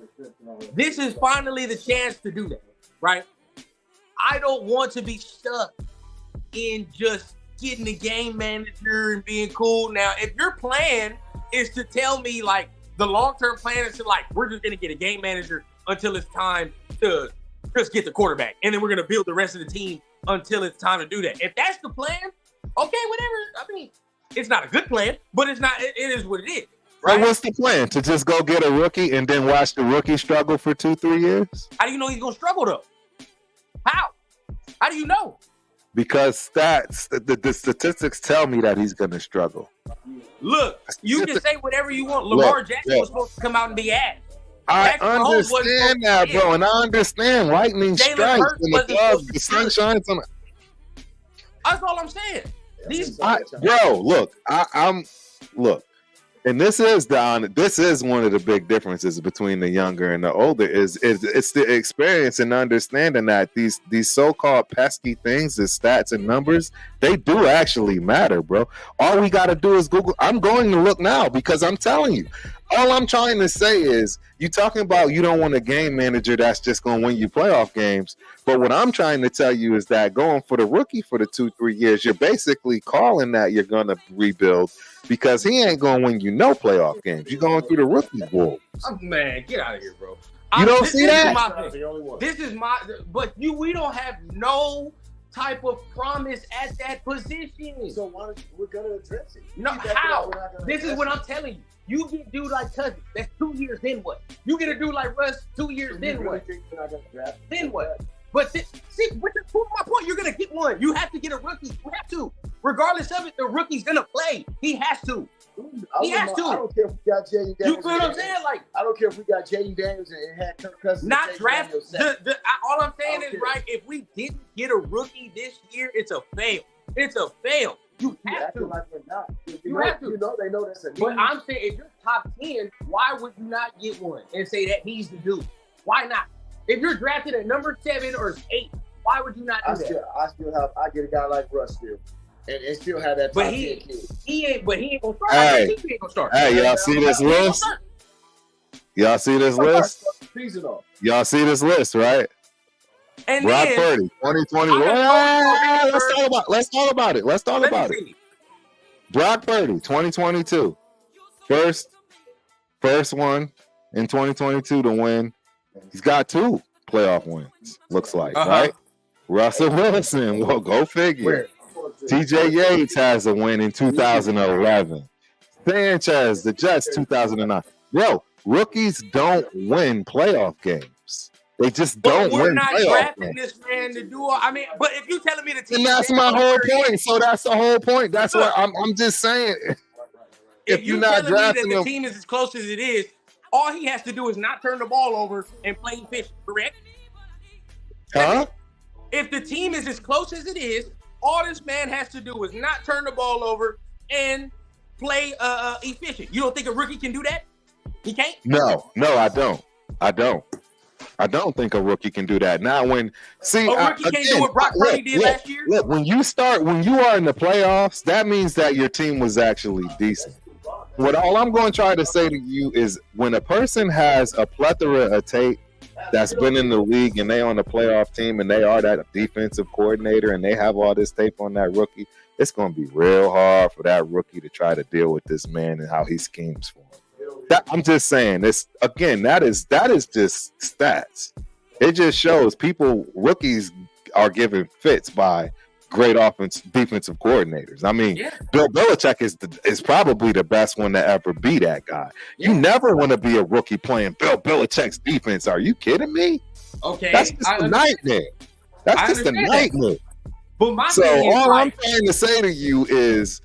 this is finally the chance to do that, right? I don't want to be stuck in just getting a game manager and being cool. Now, if your plan is to tell me like the long-term plan is to like, we're just going to get a game manager until it's time to just get the quarterback. And then we're going to build the rest of the team until it's time to do that. If that's the plan, okay, whatever. I mean, it's not a good plan, but it is what it is. Right?
What's the plan? To just go get a rookie and then watch the rookie struggle for 2-3 years?
How do you know he's going to struggle though? How do you know?
because the statistics tell me that he's going to struggle.
Look, you can say whatever you want. Lamar Jackson was supposed to come out and be ass.
I understand that, bro, and I understand lightning strikes and the sun shines on.
That's all I'm saying.
Look, and this is one of the big differences between the younger and the older is it's the experience and understanding that these so-called pesky things, the stats and numbers, they do actually matter, bro. All we got to do is Google. I'm going to look now because I'm telling you. All I'm trying to say is you talking about you don't want a game manager that's just going to win you playoff games. But what I'm trying to tell you is that going for the rookie for the 2-3 years, you're basically calling that you're going to rebuild because he ain't going to win you no playoff games. You're going through the rookie wall.
Man, get out of here, bro.
You don't see that?
We don't have no type of promise at that position.
So we're going to address it.
No, how? This is what I'm telling you. You get a dude like Cousins, that's 2 years, then what? You get a dude like Russ, 2 years, then what? Then what? But see, to my point, you're going to get one. You have to get a rookie. You have to. Regardless of it, the rookie's going to play. He has to. He has to.
I don't care if we got Jaden Daniels.
You feel what I'm saying? Like,
I don't care if we got Jaden Daniels and had Kirk Cousins.
Not draft. All I'm saying is, right, if we didn't get a rookie this year, it's a fail. It's a fail. You have to.
Like we're not.
You have to.
You know they know that's a need.
But I'm saying, if you're top 10, why would you not get one and say that he's the dude? Why not? If you're drafted at number 7 or 8, why would you not do that?
I get a guy like Russ still. And still have that top 10 kid.
He ain't gonna start.
Hey,
he ain't gonna start.
Hey, y'all see this list? Y'all see this list? Y'all see this list, right?
And
Brock Purdy, 2020. Let's talk about it. Brock Purdy, 2022. First one in 2022 to win. He's got 2 playoff wins, looks like, right? Russell Wilson, well, go figure. TJ Yates has a win in 2011. Sanchez, the Jets, 2009. Yo, rookies don't win playoff games. They just don't win. We're not drafting
this man to do. I mean, but if you telling me the team,
and that's my whole point. So that's the whole point. That's what I'm just saying.
If you're not drafting that the team is as close as it is, all he has to do is not turn the ball over and play efficient. Correct?
Huh?
If the team is as close as it is, all this man has to do is not turn the ball over and play efficient. You don't think a rookie can do that? He can't?
No, I don't. I don't think a rookie can do that. Now,
rookie can't do what Brock Purdy did last year.
Look, when you are in the playoffs, that means that your team was actually decent. All I'm going to try to say to you is when a person has a plethora of tape that's been in the league and they on the playoff team and they are that defensive coordinator and they have all this tape on that rookie, it's going to be real hard for that rookie to try to deal with this man and how he schemes for him. I'm just saying this again. That is just stats. It just shows rookies are given fits by great defensive coordinators. I mean, Bill Belichick is probably the best one to ever be that guy. You never want to be a rookie playing Bill Belichick's defense. Are you kidding me?
Okay,
that's just a nightmare. That's just a nightmare.
But
I'm trying to say to you is,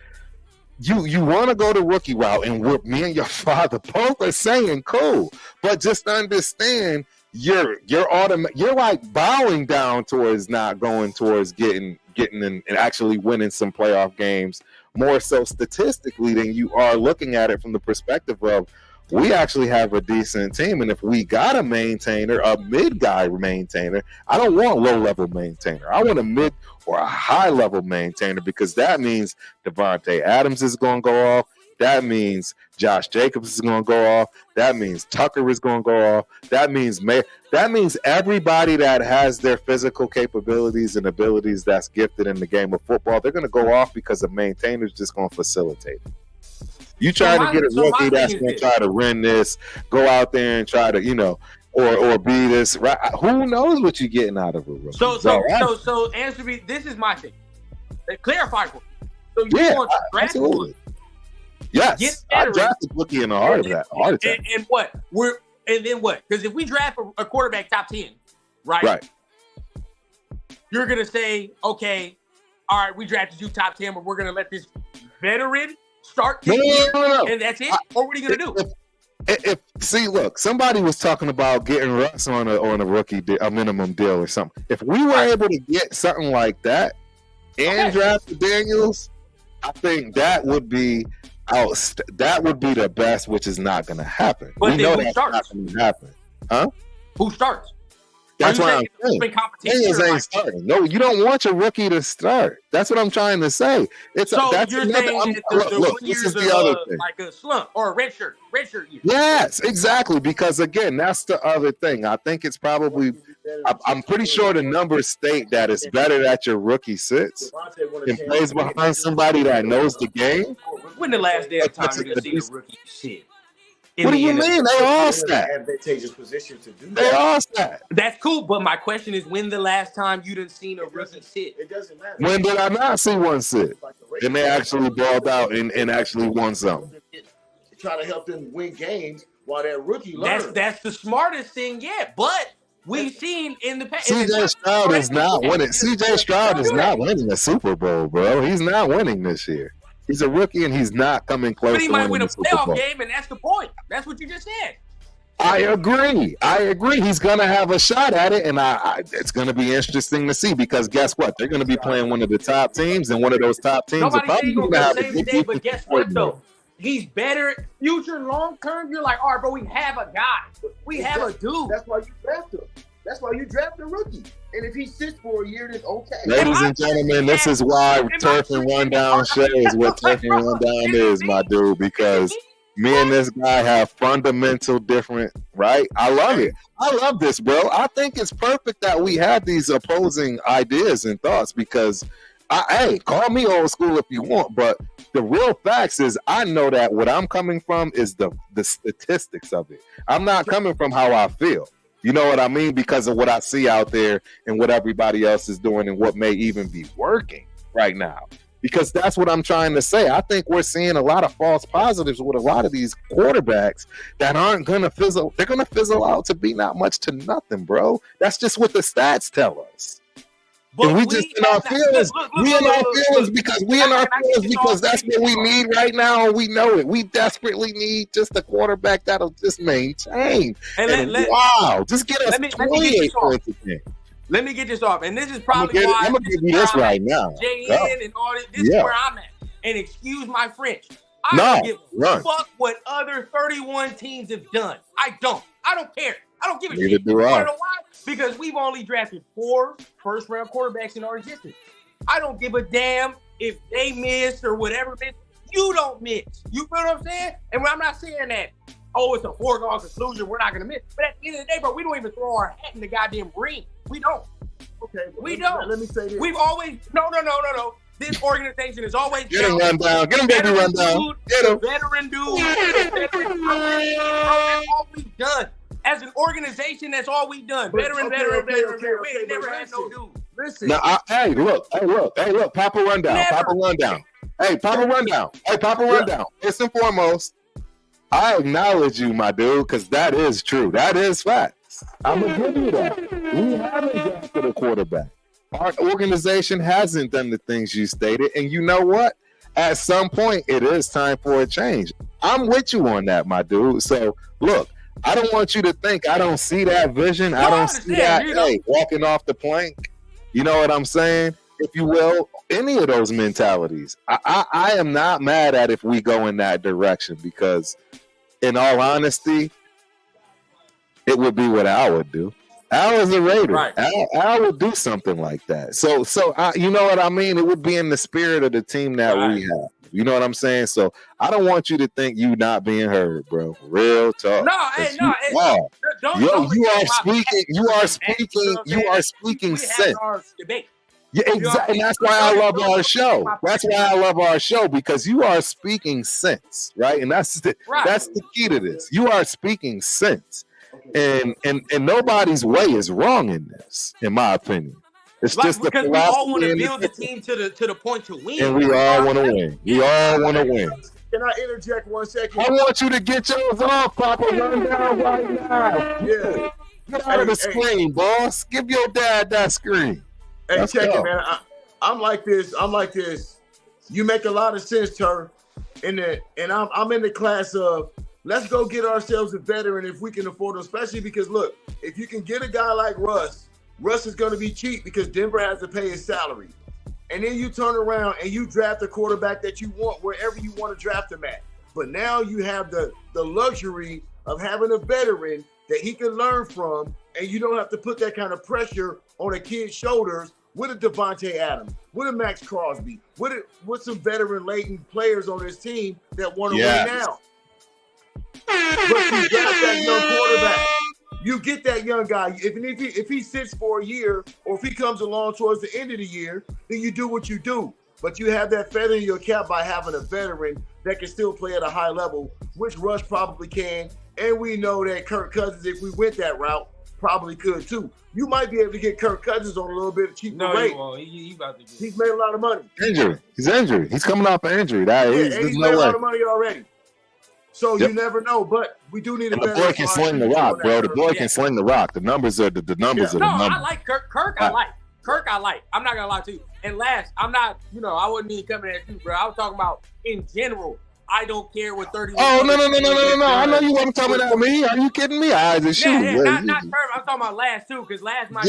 you want to go the rookie route, and me and your father both are saying cool, but just understand you're like bowing down towards not going towards getting in and actually winning some playoff games more so statistically than you are looking at it from the perspective of we actually have a decent team, and if we got a maintainer, a mid-guy maintainer, I don't want low-level maintainer. I want a mid or a high-level maintainer because that means Devontae Adams is going to go off. That means Josh Jacobs is going to go off. That means Tucker is going to go off. That means everybody that has their physical capabilities and abilities that's gifted in the game of football, they're going to go off because a maintainer is just going to facilitate it. You try to get a rookie that's going to try to run this, go out there and try to, or be this. Right? Who knows what you're getting out of a rookie?
So answer me. This is my thing. Clarify for me. So you want to draft one?
Yes, I drafted rookie in the heart of that.
And what? And then what? Because if we draft a quarterback top 10, right? You're gonna say, okay, all right, we drafted you top 10, but we're going to let this veteran start the
No,
year, and that's it? Or what are you going to do?
See, look, somebody was talking about getting Russ on a rookie a minimum deal or something. If we were able to get something like that and draft Daniels, I think that would be that would be the best, which is not going to happen.
But
we know
who
that's
starts?
not going to happen, huh?
Who starts?
That's what I'm saying.
Daniels
ain't starting. No, you don't want your rookie to start. That's what I'm trying to say. That's
you're saying that
this is the other thing.
Like a slump or a red shirt year.
Yes, exactly. Because again, that's the other thing. I think it's probably. I'm pretty sure the numbers state that it's better that your rookie sits and plays behind somebody that knows the game.
When the last day of time you're gonna see the rookie sit?
What do you mean? They all sat.
Advantageous position to do that.
They all sat.
That's cool, but my question is, when the last time you didn't seen a rookie sit?
It doesn't matter.
When did I not see one sit? And they actually balled out and actually won something.
Try to help them win games while that rookie learns.
That's the smartest thing yet. But we've seen in the past.
CJ Stroud is not winning. CJ Stroud is not winning a Super Bowl, bro. He's not winning this year. He's a rookie and he's not coming close.
But he
to
might win a playoff
game,
and that's the point. That's what you just said.
I agree. He's gonna have a shot at it, and it's gonna be interesting to see because guess what? They're gonna be playing one of the top teams, and one of those top teams are probably gonna have a good
day. But guess what though? He's better future long term. You're like, all right, bro, we have a guy. We have a dude.
That's why you draft him. That's why you draft a rookie. And if he sits for a year, then okay.
Ladies and gentlemen, this is why Turf and Rundown shows what Turf and Rundown is, my dude, because me and this guy have fundamental different, right? I love it. I love this, bro. I think it's perfect that we have these opposing ideas and thoughts because, hey, call me old school if you want, but the real facts is I know that what I'm coming from is the statistics of it. I'm not coming from how I feel. You know what I mean? Because of what I see out there and what everybody else is doing and what may even be working right now. Because that's what I'm trying to say. I think we're seeing a lot of false positives with a lot of these quarterbacks that aren't going to fizzle. They're going to fizzle out to be not much to nothing, bro. That's just what the stats tell us. But and we just in our feelings. We in our feelings because that's what we need right now. And we know it. We desperately need just a quarterback that'll just maintain. Wow, just get us 28 points again.
Let me get this off, and this is probably why
I'm gonna give you this right now.
JN and all this. This is where I'm at. And excuse my French. I don't give a fuck what other 31 teams have done. I don't care. I don't give a shit. You wanna know why? Because we've only drafted 4 first-round quarterbacks in our existence. I don't give a damn if they miss or whatever miss. You don't miss. You feel what I'm saying? And I'm not saying that, it's a foregone conclusion, we're not going to miss. But at the end of the day, bro, we don't even throw our hat in the goddamn ring. We don't.
Okay.
We don't.
Let me say this.
We've always, no. This organization is always
get him run down. Get him baby run down. Get him.
Veteran dude. That's all we've done. As an organization, that's all we've done. Veteran. We ain't never had no dude.
Listen.
Now, hey, look. Papa Rundown.
Never.
Papa Rundown. Hey, Papa Rundown. First and foremost, I acknowledge you, my dude, because that is true. That is facts. I'm going to give you that. We haven't drafted a quarterback. Our organization hasn't done the things you stated. And you know what? At some point, it is time for a change. I'm with you on that, my dude. So, look. I don't want you to think I don't see that vision. I don't see that, walking off the plank. You know what I'm saying? If you will, any of those mentalities. I am not mad at if we go in that direction because, in all honesty, it would be what Al would do. Al is a Raider. Right. Al would do something like that. So you know what I mean? It would be in the spirit of the team that we have. You know what I'm saying? So I don't want you to think you not being heard, bro. Real talk. You are speaking sense. Yeah, exactly. And that's why I love our show. That's why I love our show because you are speaking sense, right? And that's the key to this. You are speaking sense, and nobody's way is wrong in this, in my opinion. It's just
because we all want to build the team to the point to win.
And we all want to win. We all want to win.
Can I interject 1 second?
I want you to get yours off, Papa. Run down right now.
Yeah.
Get out of the screen, boss. Give your dad that screen.
Hey, check it, man. I'm like this. You make a lot of sense, Turf. And I'm in the class of let's go get ourselves a veteran if we can afford him, especially because look, if you can get a guy like Russ is going to be cheap because Denver has to pay his salary. And then you turn around and you draft a quarterback that you want wherever you want to draft him at. But now you have the luxury of having a veteran that he can learn from, and you don't have to put that kind of pressure on a kid's shoulders with a Devontae Adams, with a Max Crosby, with some veteran-laden players on his team that want to win now. But you draft that young quarterback. You get that young guy. If he sits for a year or if he comes along towards the end of the year, then you do what you do. But you have that feather in your cap by having a veteran that can still play at a high level, which Rush probably can. And we know that Kirk Cousins, if we went that route, probably could too. You might be able to get Kirk Cousins on a little bit of cheaper rate.
No, he about to get.
He's made a lot of money.
He's injured. He's coming off an injury.
He's made a lot of money already. So you never know, but we do need a better.
The boy can sling the rock, bro. The boy can sling the rock. The numbers are the numbers.
No, I like Kirk. Kirk, I like. I'm not gonna lie to you. And last, I'm not. I wasn't even coming at you, bro. I was talking about in general. I don't care what 30.
Oh no! I know you wasn't coming at me. Are you kidding me? I just shoot.
Not Kirk. I'm talking about last too, because last might.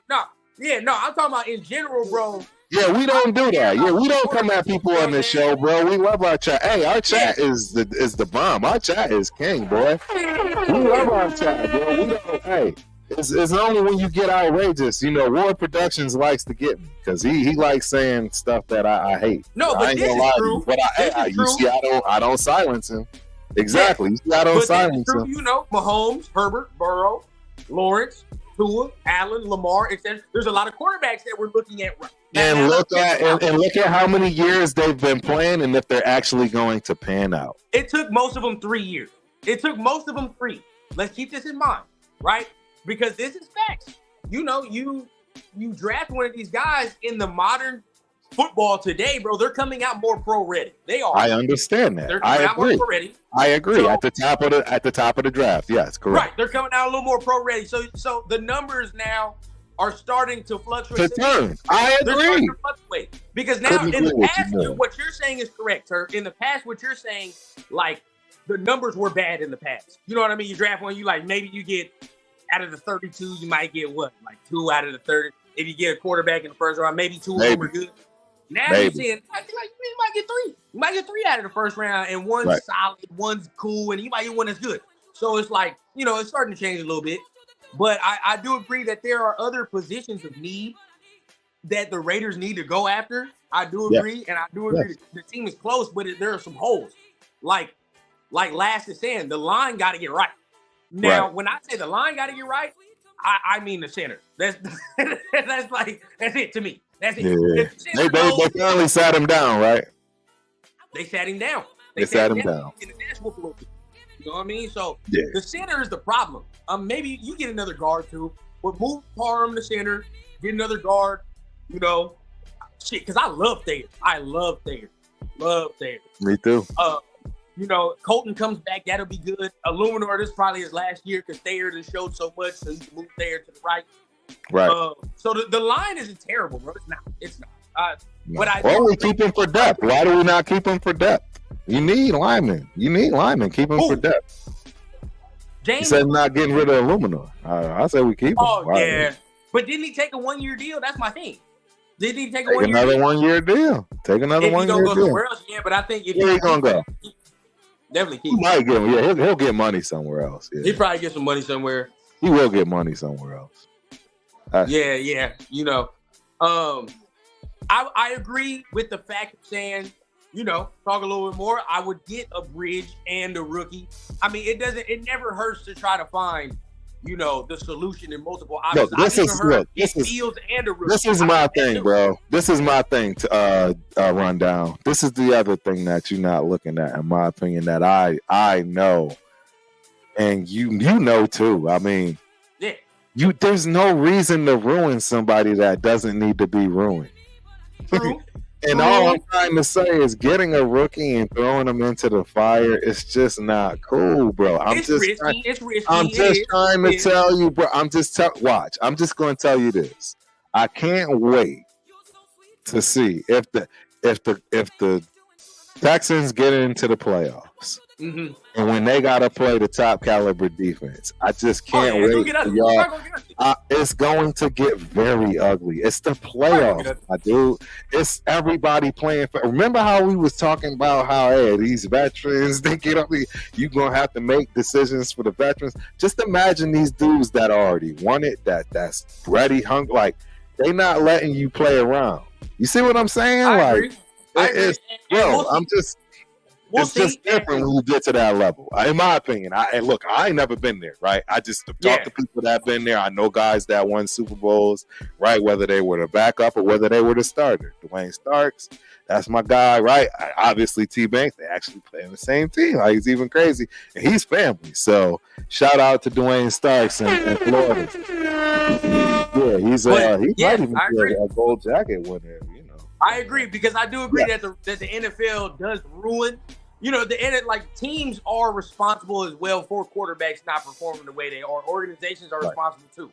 No. I'm talking about in general, bro.
Yeah, we don't do that. Yeah, we don't come at people on this show, bro. We love our chat. Hey, our chat is the bomb. Our chat is king, boy. We love our chat, bro. We don't. Hey, it's only when you get outrageous. Ward Productions likes to get me because he likes saying stuff that I hate.
No, but this is true.
But you see, I don't silence him. Exactly. You see, I don't silence him.
Mahomes, Herbert, Burrow, Lawrence, Tua, Allen, Lamar, etc. There's a lot of quarterbacks that we're looking at right now.
And look at how many years they've been playing and if they're actually going to pan out.
It took most of them 3 years. Let's keep this in mind, right? Because this is facts. You draft one of these guys in the modern football today, bro. They're coming out more pro ready. They are.
I understand that.
They're coming out more pro ready.
I agree. So, at the top of the draft, yes, correct.
Right. They're coming out a little more pro ready. So the numbers now are starting to fluctuate.
To turn. I agree.
They're starting to fluctuate. Because now in the past, what you're saying is correct, sir. In the past, what you're saying, like, the numbers were bad in the past. You know what I mean? You draft one, maybe you get out of the 32, you might get what? Like 2 out of the 30. If you get a quarterback in the first round, maybe 2 of them are good. Now you're saying, you might get 3. You might get 3 out of the first round, and one's solid, one's cool, and you might get one that's good. So it's like, it's starting to change a little bit. But I do agree that there are other positions of need that the Raiders need to go after. I do agree, and I do agree the team is close, but there are some holes. Like Last is saying, the line got to get right. Now, when I say the line got to get right, I mean the center. That's it to me. That's it.
Yeah. They finally sat him down, right?
They sat him down.
They sat him down.
You know what I mean? So the center is the problem. Maybe you get another guard too. But move Parham to center, get another guard. Because I love Thayer. Love Thayer.
Me too.
Colton comes back, that'll be good. Illuminor, this is probably his last year because Thayer has showed so much, so he can move Thayer to the right.
Right.
So the line isn't terrible, bro. It's not.
No.
But
we keep him for depth. Why do we not keep him for depth? You need linemen. Keep him for depth.
James
he said not getting rid of Illuminor. I said we keep him.
Oh, yeah. But didn't he take a 1-year deal? That's my thing. Didn't he take a 1-year deal?
Another 1-year deal. Take another 1-year deal. If he's going to go somewhere
else, but I think if
he's going to go.
Definitely keep
him. He might get him. Yeah, he'll get money somewhere else. Yeah.
He'll probably get some money somewhere.
He will get money somewhere else.
Yeah. I agree with the fact of saying, talk a little bit more. I would get a bridge and a rookie. I mean, it never hurts to try to find, the solution in multiple options.
This is my thing, bro. This is my thing to run down. This is the other thing that you're not looking at, in my opinion, that I know. And you know too. I mean, there's no reason to ruin somebody that doesn't need to be ruined.
True.
And all I'm trying to say is getting a rookie and throwing them into the fire is just not cool, bro.
It's risky.
I'm just trying to tell you, bro. Watch. I'm just going to tell you this. I can't wait to see if the Texans get into the playoffs.
Mm-hmm.
And when they gotta play the top caliber defense, I just can't wait for y'all. It's going to get very ugly. It's the playoffs, my dude. It's everybody playing for. Remember how we was talking about how these veterans they get up. You gonna have to make decisions for the veterans. Just imagine these dudes that already won it. That's ready, hungry. Like they not letting you play around. You see what I'm saying?
I agree.
It's it's just different when you get to that level, in my opinion. Look, I ain't never been there, right? I just talk to people that have been there. I know guys that won Super Bowls, right? Whether they were the backup or whether they were the starter. Dwayne Starks, that's my guy, right? Obviously, T-Banks, they actually play on the same team. Like, he's even crazy. And he's family. So, shout out to Dwayne Starks in Florida. Yeah, he's might even be a gold jacket winner, you know.
I agree, because I do agree that the NFL does ruin. You know, teams are responsible as well for quarterbacks not performing the way they are. Organizations are responsible too.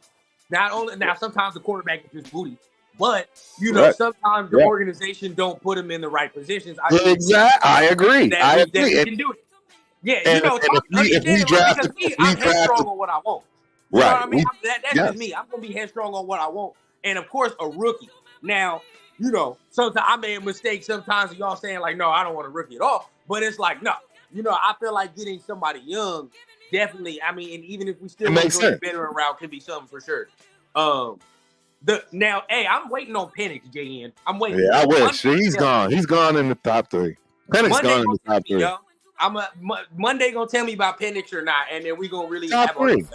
Now sometimes the quarterback is just booty, but you know sometimes the organization don't put them in the right positions.
I agree.
That we can do it. Yeah, I'm headstrong on what I want. You know what I mean? That's just me. I'm gonna be headstrong on what I want, and of course a rookie. Now, you know, sometimes I made a mistake. Sometimes y'all saying like, no, I don't want a rookie at all. But it's like, no, you know, I feel like getting somebody young, definitely. I mean, and even if we still want to go the veteran route, could be something for sure. I'm waiting on Penix, JN. I'm waiting.
Yeah, I wish. He's gone. He's gone in the top 3. Penix gone in the top 3.
Monday gonna tell me about Penix or not, and then we gonna really
top
have
3.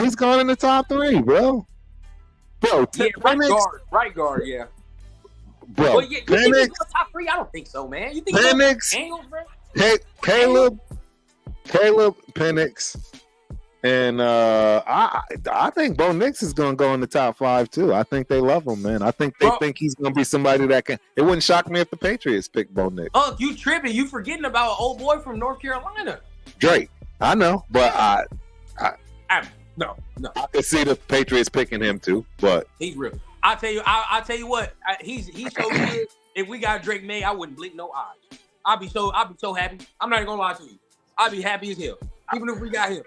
He's gone in the top 3, bro.
Right guard, yeah.
Bro,
well, you think he's top 3? I don't think so, man. You think
Penix,
angles, bro?
Caleb, Penix, and I think Bo Nix is gonna go in the top 5 too. I think they love him, man. I think they think he's gonna be somebody that can. It wouldn't shock me if the Patriots picked Bo Nix.
You tripping? You forgetting about an old boy from North Carolina?
Drake. I know, but
no.
I could see the Patriots picking him too, but
he's real. I'll tell you what. He's so good. If we got Drake May, I wouldn't blink no eyes. I'll be so happy. I'm not even gonna lie to you. I'll be happy as hell, even if we got him.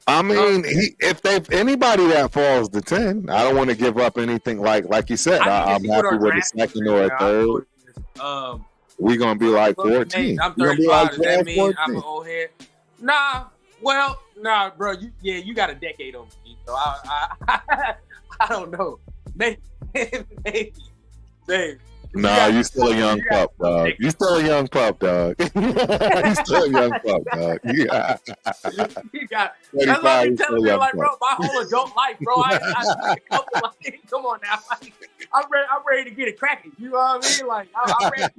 I mean, if anybody that falls to 10, I don't want to give up anything. Like you said, I'm happy with a second or a third. We're gonna be like 14.
I'm 35. Does that mean I'm an old head? Nah, bro. You got a decade on me, so I don't know. Maybe.
Nah, you still a young pup, dog. You still a young pup, dog. You still a young pup, dog. Yeah.
That's what I'm telling you, like, bro, my whole adult life, bro. Come on now. I'm ready to get it cracking. You know what I mean? Like, I'm ready.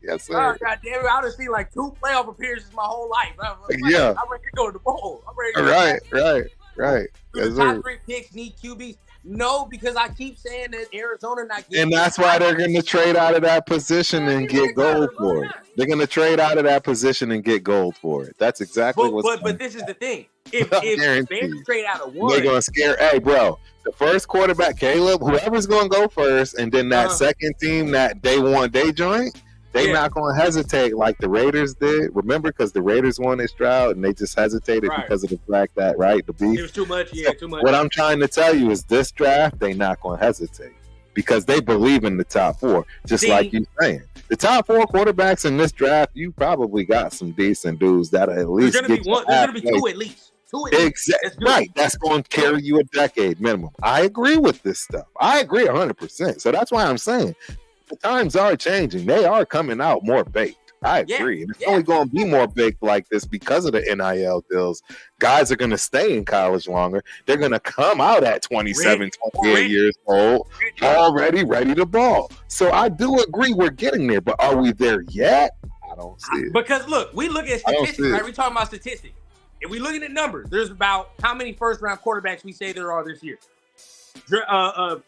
Yes, sir.
God damn it. I done seen like 2 playoff appearances my whole life. I'm ready to go to the bowl. I'm ready to go
Right.
The top 3 picks need QBs. No, because I keep saying that Arizona not getting.
And that's why they're going to trade out of that position and get gold for it. They're going to trade out of that position and get gold for it. That's exactly what's
But this is the thing. If they trade out of one,
they're going to scare. Hey, bro, the first quarterback, Caleb, whoever's going to go first, and then that second team that they joint. They're not going to hesitate like the Raiders did. Remember, because the Raiders won this drought and they just hesitated because of the fact that, the beef.
It was too much, too much.
What I'm trying to tell you is this draft, they're not going to hesitate because they believe in the top 4, just like you're saying. The top 4 quarterbacks in this draft, you probably got some decent dudes that at least
There's going to be 2 at least.
Exactly. Right. That's going to carry you a decade minimum. I agree with this stuff. I agree 100%. So that's why I'm saying the times are changing. They are coming out more baked. I agree. And it's only going to be more baked like this because of the NIL deals. Guys are going to stay in college longer. They're going to come out at 27, 28 years old, already ready to ball. So I do agree we're getting there, but are we there yet? I don't see it.
Because look, we look at statistics, right? We're talking about statistics. If we looking at numbers, there's about how many first-round quarterbacks we say there are this year.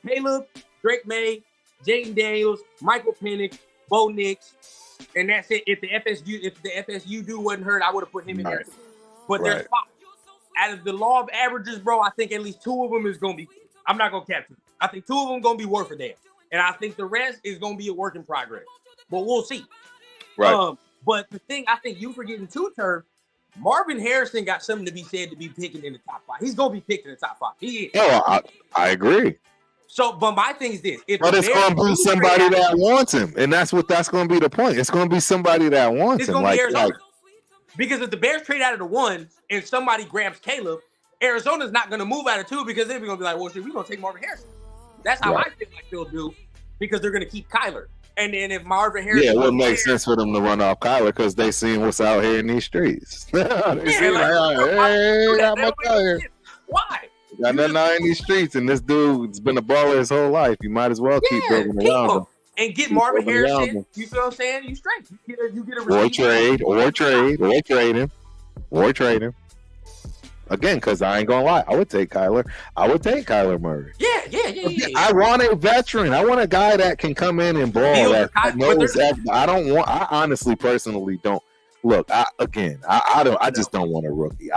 Caleb, Drake May, Jaden Daniels, Michael Penix, Bo Nix, and that's it. If the FSU dude wasn't hurt, I would have put him in there. But there's 5. Out of the law of averages, bro, I think at least 2 of them is gonna be. I'm not gonna capture. I think 2 of them gonna be worth a damn, And I think the rest is going to be a work in progress. But we'll see.
Right.
But the thing I think you forgetting too, Turf, Marvin Harrison got something to be said to be picking in the top 5. He's going to be picked in the top 5. He is.
Oh, I agree.
So, but my thing is this.
But it's going to be somebody that wants him. And that's going to be the point. It's going to be somebody that wants him.
It's going to be Arizona. Because if the Bears trade out of the 1 and somebody grabs Caleb, Arizona's not going to move out of 2 because they're going to be like, well, shit, we're going to take Marvin Harrison. That's how I feel like they'll do because they're going to keep Kyler. And then if Marvin Harrison...
Yeah, it would make sense for them to run off Kyler because they seen what's out here in these streets. They see
got much out here. Why?
Got nothing out in these streets, and this dude's been a baller his whole life. You might as well keep building around him.
And get Marvin Harrison. You feel what I'm saying? You straight. You get a
receiver. Or trade him. Again, because I ain't gonna lie, I would take Kyler. I would take Kyler Murray.
Yeah.
I want a veteran. I want a guy that can come in and ball. That knows I honestly, personally, don't. Look, I just don't want a rookie.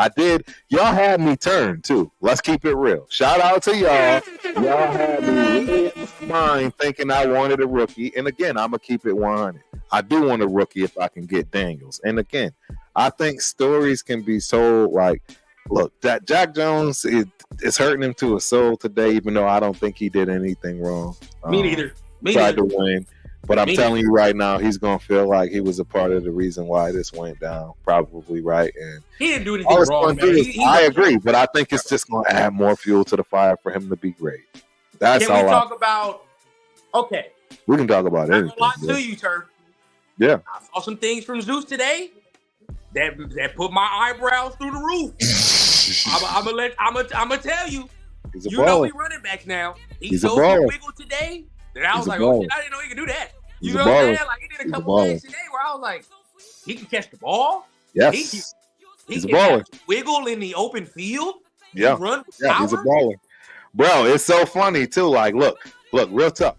Y'all had me turned too. Let's keep it real. Shout out to y'all. Y'all had me in mind thinking I wanted a rookie. And again, I'm gonna keep it 100. I do want a rookie if I can get Daniels. And again, I think stories can be sold like. Look, that Jack Jones is hurting him to his soul today, even though I don't think he did anything wrong.
Me neither.
Tried to win. But I'm telling you right now, he's going to feel like he was a part of the reason why this went down. Probably, right? And
he didn't do anything wrong, man.
I agree, but I think it's just going to add more fuel to the fire for him to be great. That's all.
Can we talk about – okay.
We can talk about anything.
A lot to you, Turf.
Yeah.
I saw some things from Zeus today that put my eyebrows through the roof. I'm gonna tell you. You know we running back now. He showed some wiggle today. And I was like, oh shit, I didn't know he could do that. You know what I'm saying? Like he did a couple things today where I was like, he can catch the ball.
Yes.
He can wiggle in the open field.
Yeah.
Run with power.
He's a baller. Bro, it's so funny too. Like, look, real tough.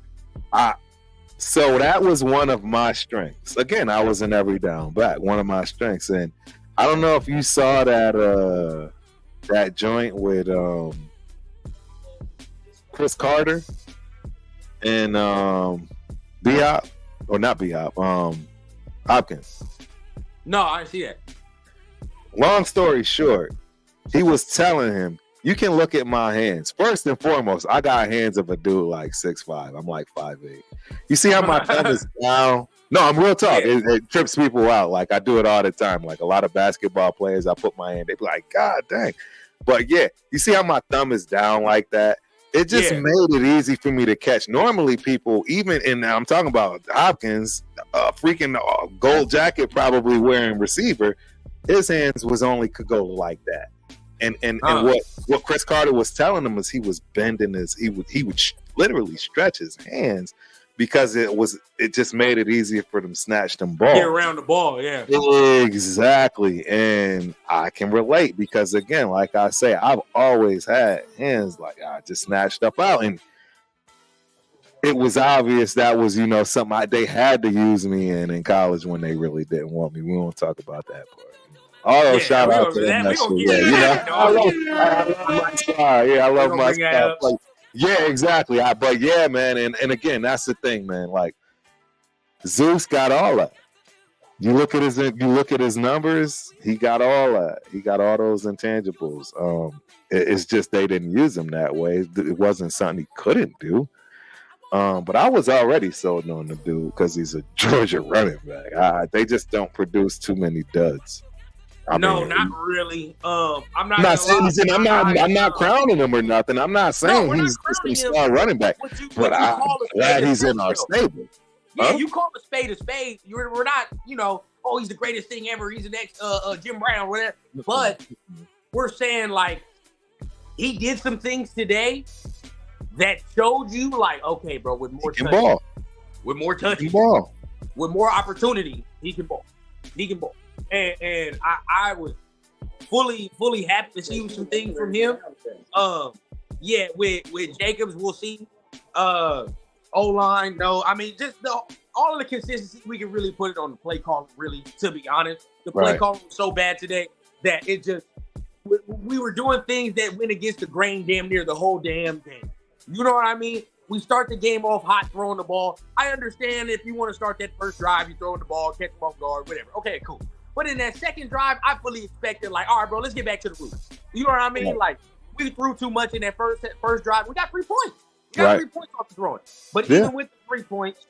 So that was one of my strengths. Again, I was an every down back. One of my strengths. And I don't know if you saw that joint with Chris Carter and B-Hop, or not B-Hop, Hopkins.
No, I didn't see that.
Long story short, he was telling him, you can look at my hands. First and foremost, I got hands of a dude like 6'5". I'm like 5'8". You see how my thumb is down? No, I'm real talk. Yeah. It trips people out. Like I do it all the time. Like a lot of basketball players, I put my hand, they be like, God dang. But yeah, you see how my thumb is down like that? It just made it easy for me to catch. Normally people, even in, I'm talking about Hopkins, freaking gold jacket probably wearing receiver, his hands could go like that. And what Chris Carter was telling him was he was bending he would literally stretch his hands because it just made it easier for them to snatch them balls.
Get around the ball, yeah.
Exactly. And I can relate because again, like I say, I've always had hands like I just snatched up out. And it was obvious that was, something they had to use me in college when they really didn't want me. We won't talk about that part. Oh, shout out to them. I love my stuff. Like, yeah, exactly. But yeah, man, and again, that's the thing, man. Like Zeus got all that. You look at his numbers. He got all that. He got all those intangibles. It's just they didn't use him that way. It wasn't something he couldn't do. But I was already sold on the dude because he's a Georgia running back. They just don't produce too many duds.
Not really. I'm
not crowning him or nothing. I'm not saying he's just a star running back. But I'm glad he's in our stable.
Yeah, you call a spade a spade. We're not, he's the greatest thing ever. He's the next Jim Brown, whatever. But we're saying like he did some things today that showed you like, okay, bro, with more touches, with more touches, with more opportunity, he can ball. And I was fully happy to see some things from him. With Jacobs, we'll see. O-line, no. I mean, just all of the consistency, we can really put it on the play call, really, to be honest. The play call was so bad today that it just, we were doing things that went against the grain damn near the whole damn game. You know what I mean? We start the game off hot, throwing the ball. I understand if you want to start that first drive, you throwing the ball, catch them off guard, whatever. Okay, cool. But in that second drive, I fully expected, like, all right, bro, let's get back to the roots. You know what I mean? Like, we threw too much in that first drive. We got 3 points. We got 3 points off the throwing. But even with the 3 points,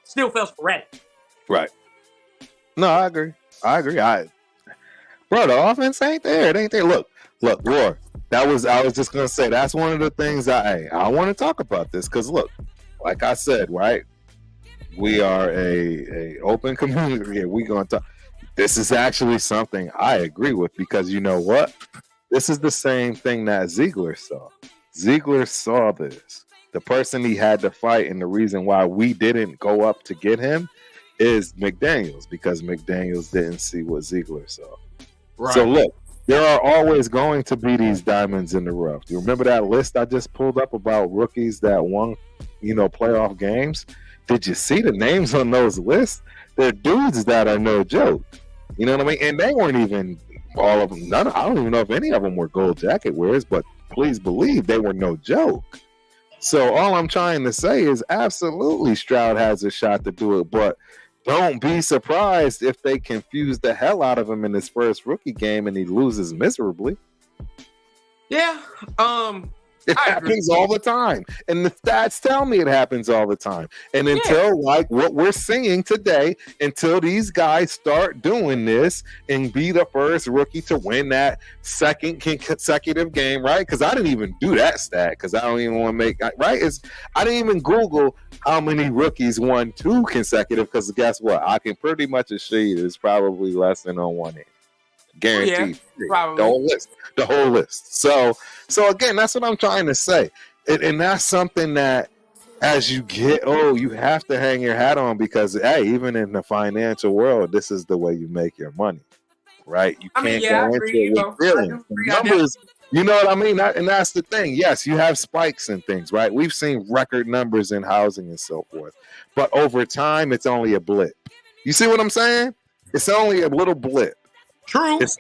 still felt sporadic.
Right. No, I agree. Bro, the offense ain't there. It ain't there. Look, Roar. I was just gonna say that's one of the things I want to talk about this because look, like I said, right? We are a open community here. We gonna talk. This is actually something I agree with because you know what? This is the same thing that Ziegler saw. Ziegler saw this. The person he had to fight, and the reason why we didn't go up to get him is McDaniels because McDaniels didn't see what Ziegler saw. Right. So look. There are always going to be these diamonds in the rough. You remember that list I just pulled up about rookies that won, playoff games? Did you see the names on those lists? They're dudes that are no joke. You know what I mean? And they weren't even all of them. I don't even know if any of them were gold jacket wearers, but please believe they were no joke. So all I'm trying to say is absolutely Stroud has a shot to do it, but don't be surprised if they confuse the hell out of him in his first rookie game and he loses miserably.
Yeah.
It happens all the time. And the stats tell me it happens all the time. And until like what we're seeing today, until these guys start doing this and be the first rookie to win that second consecutive game, right? Because I didn't even do that stat because I don't even want to make right. I didn't even Google how many rookies won 2 consecutive because guess what? I can pretty much assure you it's probably less than on one hand. Guaranteed.
Probably.
The whole list. So again, that's what I'm trying to say. And that's something that as you get old, you have to hang your hat on because, hey, even in the financial world, this is the way you make your money, right? You can't go into it with feelings. Numbers, you know what I mean? And that's the thing. Yes, you have spikes and things, right? We've seen record numbers in housing and so forth. But over time, it's only a blip. You see what I'm saying? It's only a little blip.
True.
It's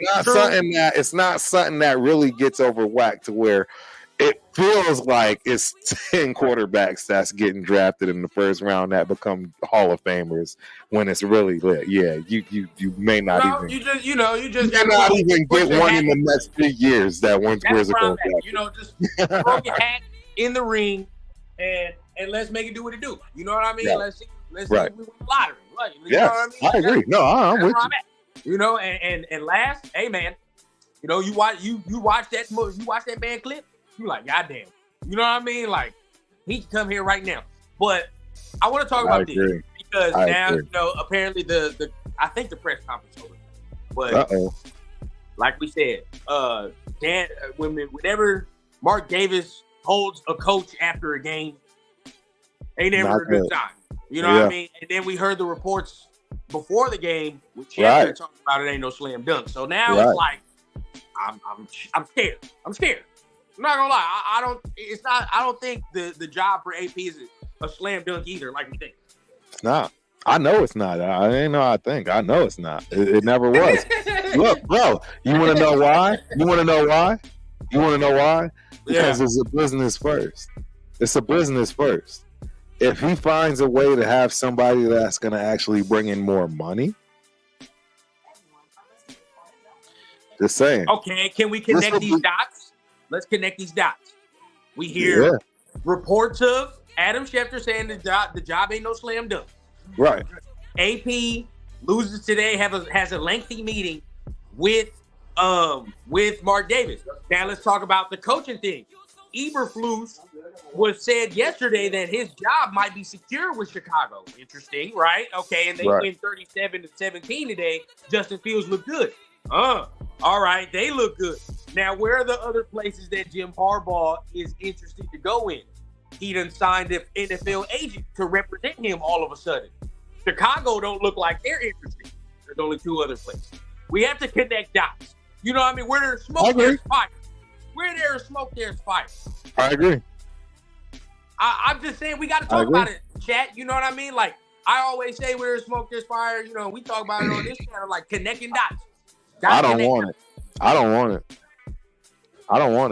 not something that really gets over whack to where it feels like it's 10 quarterbacks that's getting drafted in the first round that become Hall of Famers when it's really lit. Yeah, you may not even. You may not even get one in the next few years that one's where's it going.
Just throw your hat in the ring and let's make it do what it do. You know what I mean? Yeah. Let's see if we win the lottery. Right? You know what I mean?
I agree. No, I'm with you.
And last, hey man, you watch that band clip, you like, goddamn, you know what I mean? Like, he can come here right now. But I want to talk about this because now, apparently I think the press conference over. But like we said, whenever Mark Davis holds a coach after a game, ain't never a good time. You know what I mean? And then we heard the reports before the game, with Champion talking about it ain't no slam dunk. So now it's like I'm scared. I'm not gonna lie. I don't think the job for AP is a slam dunk either, like we think.
It's not. I know it's not. I ain't know. I know it's not. It never was. Look, bro. You want to know why? Because it's a business first. It's a business first. If he finds a way to have somebody that's going to actually bring in more money, just saying.
Okay, can we connect these dots? Let's connect these dots. We hear reports of Adam Schefter saying the job ain't no slam dunk.
Right.
AP loses today, has a lengthy meeting with Mark Davis. Now let's talk about the coaching thing. Eberflus was said yesterday that his job might be secure with Chicago. Interesting, right? Okay, and they win 37-17 today. Justin Fields looked good. All right, they look good. Now, where are the other places that Jim Harbaugh is interested to go in? He done signed an NFL agent to represent him all of a sudden. Chicago don't look like they're interested. There's only 2 other places. We have to connect dots. You know what I mean? Where there's smoke, there's fire. Where there's smoke, there's fire.
I agree.
I'm just saying we got to talk about it, chat. You know what I mean? Like, I always say where there's smoke, there's fire. We talk about it on this channel, like connecting dots.
I don't want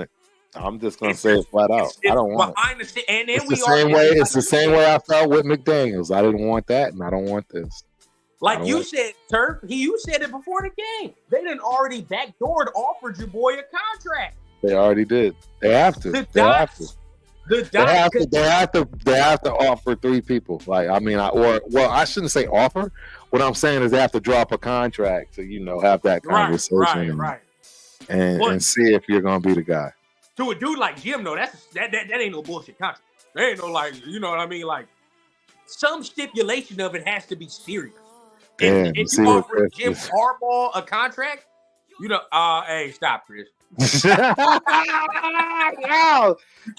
it. I'm just gonna say it flat out. I don't want
behind the scene, and then
it's the same way. It's the same way I felt with McDaniels. I didn't want that, and I don't want this.
Like you said, Turk. You said it before the game. They done already backdoored, offered your boy a contract.
They already did. They have to. They have to. They have to offer 3 people. Like I shouldn't say offer. What I'm saying is they have to drop a contract to have that conversation, and see if you're gonna be the guy.
To a dude like Jim, though, that ain't no bullshit contract. There ain't no you know what I mean? Like some stipulation of it has to be serious. If you offer Jim Harbaugh a contract, hey, stop, Chris.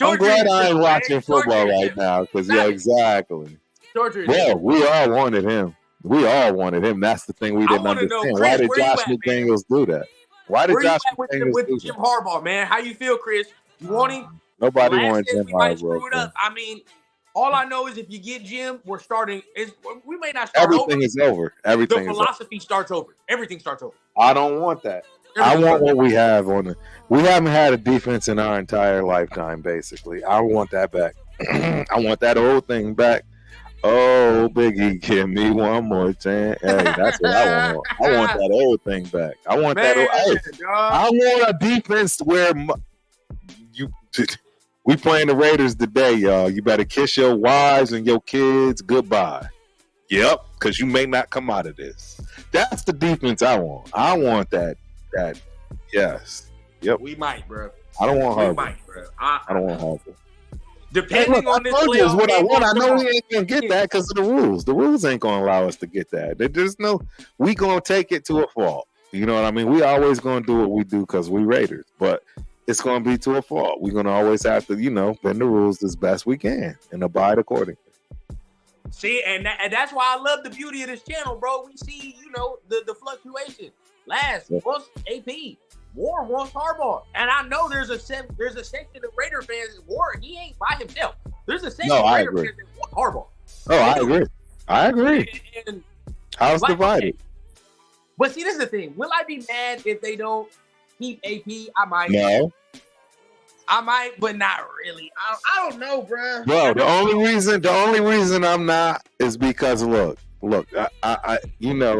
I'm glad I ain't watching football right now because exactly. Well, we all wanted him. That's the thing we didn't understand. Why did Josh McDaniels do that? Why did Josh McDaniels
with Jim Harbaugh, man? How you feel, Chris? You want him?
Nobody wants Jim Harbaugh.
I mean, all I know is if you get Jim, we're starting. We may not start
Everything is over. Everything.
The philosophy starts over. Everything starts over.
I don't want that. I want what we have on it. We haven't had a defense in our entire lifetime, basically. I want that back. I want that old thing back. Oh, Biggie, give me one more chance. Hey, that's what I want. I want that old thing back. I want I want a defense where we playing the Raiders today, y'all. You better kiss your wives and your kids goodbye. Yep, because you may not come out of this. That's the defense I want. I want that. Yes. Yep.
We might, bro.
I don't want Harbaugh.
We might, bro.
I don't want Harbaugh.
Depending on this
playoff, what I want. I know we ain't gonna get that because of the rules. The rules ain't gonna allow us to get that. There's no. We gonna take it to a fault. You know what I mean? We always gonna do what we do because we Raiders, but it's gonna be to a fault. We're gonna always have to, bend the rules as best we can and abide accordingly.
See, and that's why I love the beauty of this channel, bro. We see, the fluctuation. Once AP, War wants Harbaugh, and I know there's a section of Raider fans. War, he ain't by himself. There's a section of Raider fans that want Harbaugh.
Oh, I agree.
And
House divided.
But see, this is the thing. Will I be mad if they don't keep AP? I might.
No.
I might, but not really. I don't know, bro.
Bro, the only reason I'm not is because look, I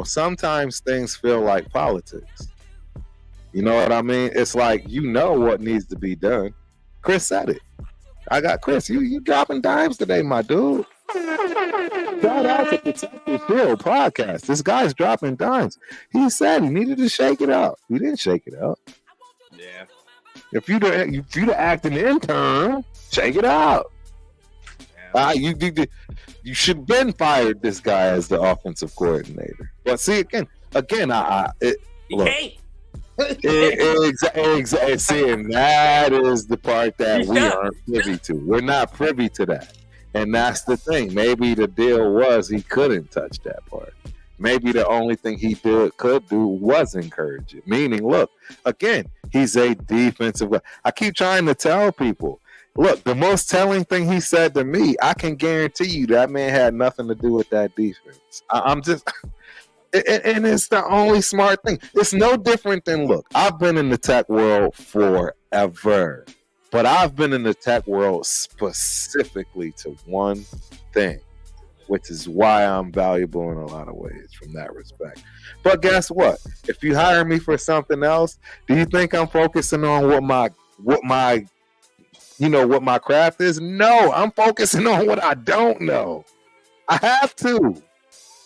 sometimes things feel like politics. You know what I mean? It's like what needs to be done. Chris said it. I got Chris. You dropping dimes today, my dude. Shout out to Protective Field podcast. This guy's dropping dimes. He said he needed to shake it up. He didn't shake it up.
Yeah.
If you'd have acted an intern, shake it out. Yeah. You should have been fired. This guy as the offensive coordinator. But see again,
can't.
Exactly. See, and that is the part that we aren't privy to. We're not privy to that, and that's the thing. Maybe the deal was he couldn't touch that part. Maybe the only thing he could do was encourage it. Meaning, look, again, he's a defensive guy. I keep trying to tell people, look, the most telling thing he said to me, I can guarantee you that man had nothing to do with that defense. I'm just, and it's the only smart thing. It's no different than, look, I've been in the tech world forever, but I've been in the tech world specifically to one thing, which is why I'm valuable in a lot of ways from that respect. But guess what? If you hire me for something else, do you think I'm focusing on what my craft is? No, I'm focusing on what I don't know. I have to.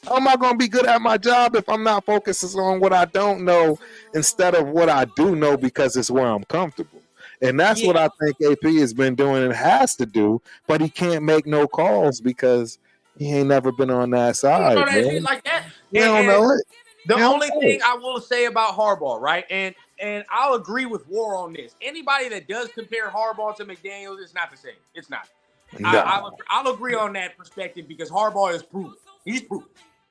How am I going to be good at my job if I'm not focusing on what I don't know instead of what I do know because it's where I'm comfortable? And that's what I think AP has been doing and has to do, but he can't make no calls because he ain't never been on that side.
Like that.
You don't know it.
The only thing I will say about Harbaugh, right? And I'll agree with War on this. Anybody that does compare Harbaugh to McDaniels, it's not the same. It's not. No. I'll agree on that perspective because Harbaugh is proven. He's proven.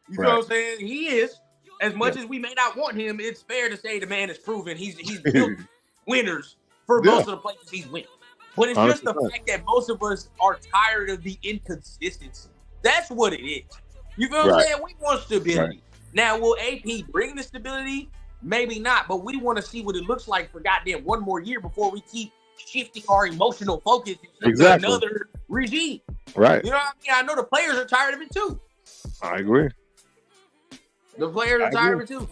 You know what I'm saying? He is. As much as we may not want him, it's fair to say the man is proven. He's built winners for most of the places he's win. But it's 100%. Just the fact that most of us are tired of the inconsistency. That's what it is. You feel what I'm saying? We want stability. Right. Now, will AP bring the stability? Maybe not, but we want to see what it looks like for goddamn one more year before we keep shifting our emotional focus
Exactly.
to another regime.
Right.
You know what I mean? I know the players are tired of it too.
I agree.
The players are tired of it too.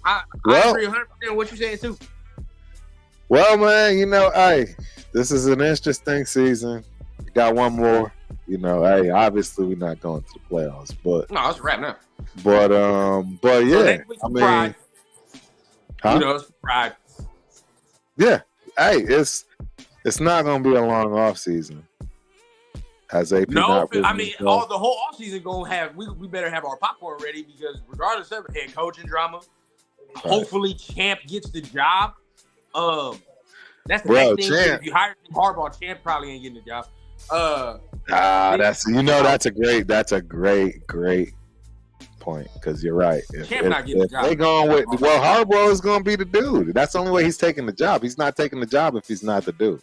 I agree 100% with what you're saying too.
Well, man, hey, this is an interesting season. We got one more. Hey, obviously we're not going to the playoffs, but
no, it's a wrap now.
But yeah, I mean,
pride.
Huh?
It's pride.
Yeah, hey, it's not gonna be a long off season. Has AP not?
I mean, the whole off season gonna have. We better have our popcorn ready because regardless of head coaching drama, hopefully Champ gets the job. That's the next thing. If you hire Jim Harbaugh, Champ probably ain't getting the job.
That's a great point because you're right. If they're going with Harbaugh is going to be the dude. That's the only way he's taking the job. He's not taking the job if he's not the dude.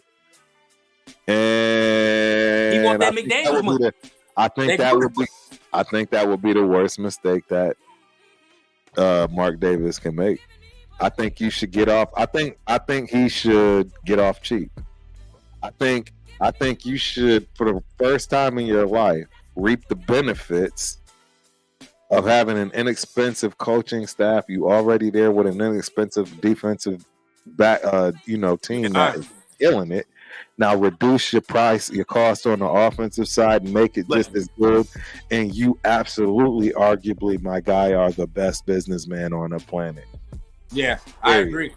And
he want that McDaniels money.
I think that would be the worst mistake that Mark Davis can make. I think you should get off. I think he should get off cheap. I think you should, for the first time in your life, reap the benefits of having an inexpensive coaching staff. You already there with an inexpensive defensive team that is killing it. Now reduce your cost on the offensive side and make it just as good. And you absolutely, arguably, my guy, are the best businessman on the planet.
Yeah, I agree.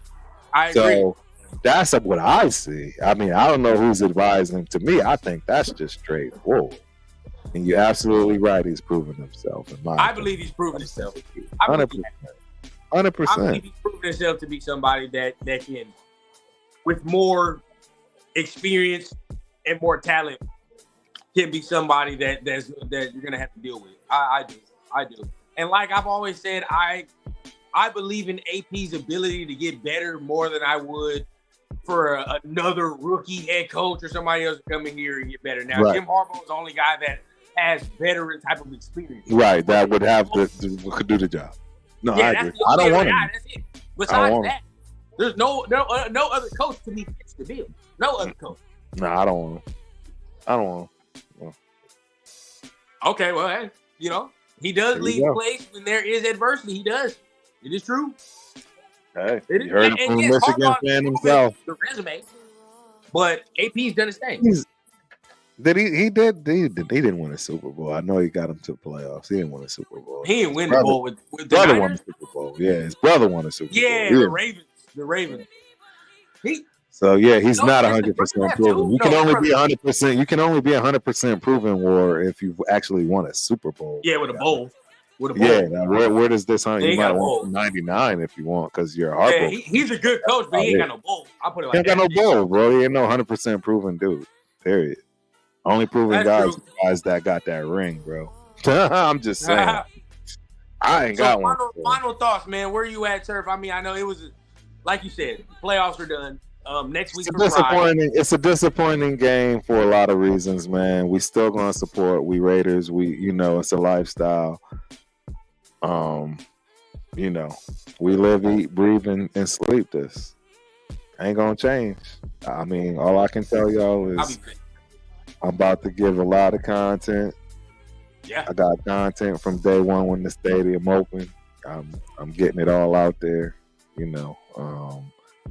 So that's what I see. I mean, I don't know who's advising. To me, I think that's just straightforward. And you're absolutely right. He's proven himself.
I believe he's proven himself.
100%.
I believe he's proven himself to be somebody that can, with more experience and more talent, can be somebody that you're gonna have to deal with. I do. And like I've always said, I believe in AP's ability to get better more than I would for another rookie head coach or somebody else to come in here and get better. Now, Jim Harbaugh is the only guy that has veteran type of experience.
Right, that would have could do the job. No, I agree. I don't want him.
That's it. Besides that, there's no other coach to be fits the bill. No other coach.
No, I don't want him.
Okay, well, hey, he does lead plays when there is adversity. He does. It is true.
Hey, you heard it from Michigan Harbaugh fan himself.
The resume, but AP's done his thing.
He didn't win a Super Bowl. I know he got him to the playoffs. He didn't win a Super Bowl.
He didn't win the Bowl with the
brother won the Super Bowl. Yeah, his brother won a Super Bowl.
Yeah, the Ravens.
So yeah, he's not 100% proven. You can only be 100%. You can only be 100% proven, or if you've actually won a Super Bowl.
Yeah, with a bowl.
Yeah, where does this hunt? You might want 99 if you want, because you're a Harbaugh.
Yeah, he's a good coach, but he ain't got no bowl. I'll put it like that.
He ain't got no bowl, bro. He ain't no 100% proven dude. Period. Only proven guys that got that ring, bro. I'm just saying. I ain't got one.
Final thoughts, man. Where you at, Surf? I mean, I know it was, like you said, playoffs are done. Next week,
it's a disappointing game for a lot of reasons, man. We still gonna support. We Raiders. It's a lifestyle. We live, eat, breathe, and sleep this. Ain't gonna change. I mean, all I can tell y'all is I'm about to give a lot of content.
Yeah,
I got content from day one when the stadium opened. I'm getting it all out there.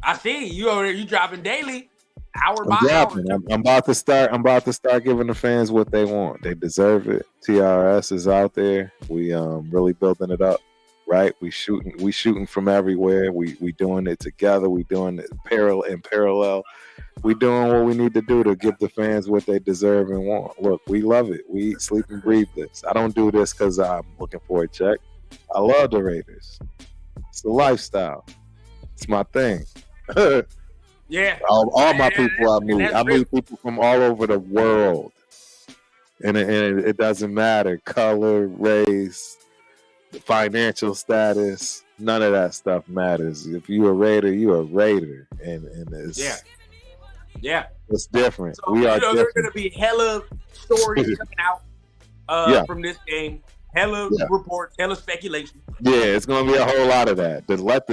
I see you dropping daily, hour by hour.
I'm about to start giving the fans what they want. They deserve it. TRS is out there. We really building it up. Right, we shooting from everywhere. We doing it together. We doing it in parallel. We doing what we need to do to give the fans what they deserve and want. Look, we love it. We eat, sleep, and breathe this. I don't do this because I'm looking for a check. I love the Raiders. It's a lifestyle. It's my thing.
Yeah.
All my people I meet. I meet people from all over the world, and it doesn't matter color, race, financial status, none of that stuff matters. If you're a Raider, you're a Raider, and it's it's different.
So, we are. There's going to be hella stories coming out from this game. hella reports, hella speculation.
Yeah, it's gonna be a whole lot of that.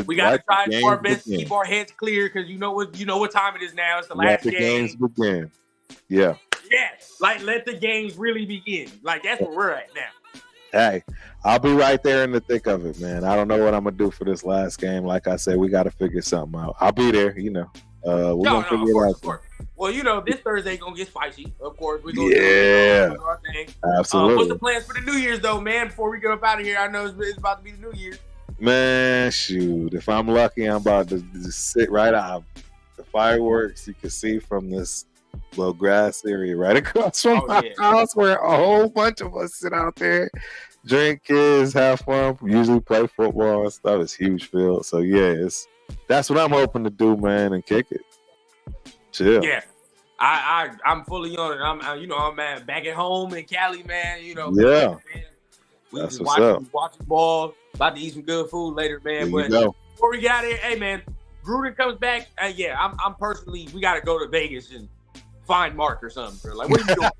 We gotta try to do our best to keep our heads clear because you know what time it is now. It's the last game. Let the games
begin. Yeah.
Yeah, like let the games really begin. Like that's where we're at now.
Hey, I'll be right there in the thick of it, man. I don't know what I'm gonna do for this last game. Like I said, we got to figure something out. I'll be there, you know. We're gonna figure it out.
Well, you know, this Thursday gonna get spicy. Of course, we're gonna
do our thing. Absolutely.
What's the plans for the New Year's, though, man? Before we get up out of here, I know it's about to be the New Year.
Man, shoot! If I'm lucky, I'm about to just sit right out. The fireworks you can see from this little grass area right across from my house, where a whole bunch of us sit out there, drink, kids, have fun. Usually play football and stuff. It's huge field, so yeah, that's what I'm hoping to do, man, and kick it. Chill.
Yeah, I'm fully on it. I'm back at home in Cali, man. You know,
yeah.
We just watching ball. About to eat some good food later, man. But before we get out of here, hey, man, Gruden comes back. I'm personally, we got to go to Vegas and find Mark or something, bro. Like, what are you doing?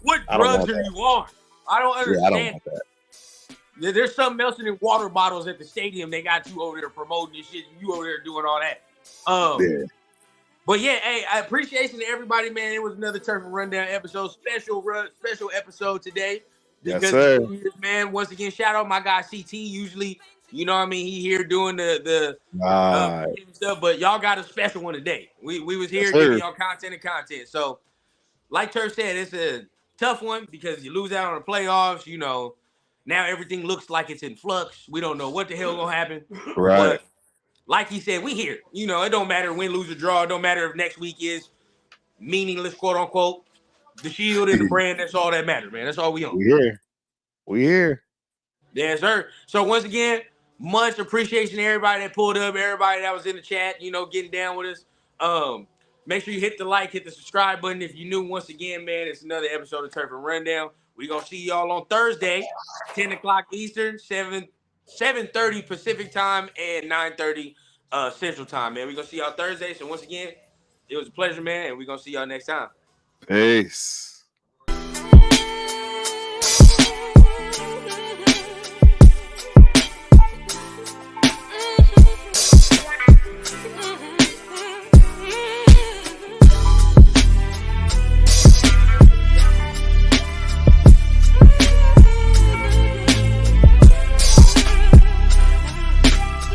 What drugs are you on? I don't understand.
I don't want that.
There's something else in the water bottles at the stadium. They got you over there promoting this shit. You over there doing all that. But yeah, hey, I appreciation to everybody, man. It was another Turf and Rundown episode, special episode today.
Because yes, sir.
Man, once again, shout out my guy CT. Usually, you know what I mean, he here doing the stuff, but y'all got a special one today. We was here giving y'all content. So, like Turf said, it's a tough one because you lose out on the playoffs. You know, now everything looks like it's in flux. We don't know what the hell gonna happen.
Right.
But like he said, we here. You know, it don't matter win, lose, or draw. It don't matter if next week is meaningless, quote unquote. The shield and the brand, that's all that matters, man. That's all we on.
We here.
Yes, sir. So once again, much appreciation to everybody that pulled up, everybody that was in the chat, you know, getting down with us. Make sure you hit the like, hit the subscribe button. If you're new, once again, man, it's another episode of Turf and Rundown. We're going to see y'all on Thursday, 10 o'clock Eastern, 7:30 Pacific time, and 9:30 Central time, man. We're going to see y'all Thursday. So once again, it was a pleasure, man, and we're going to see y'all next time.
Peace.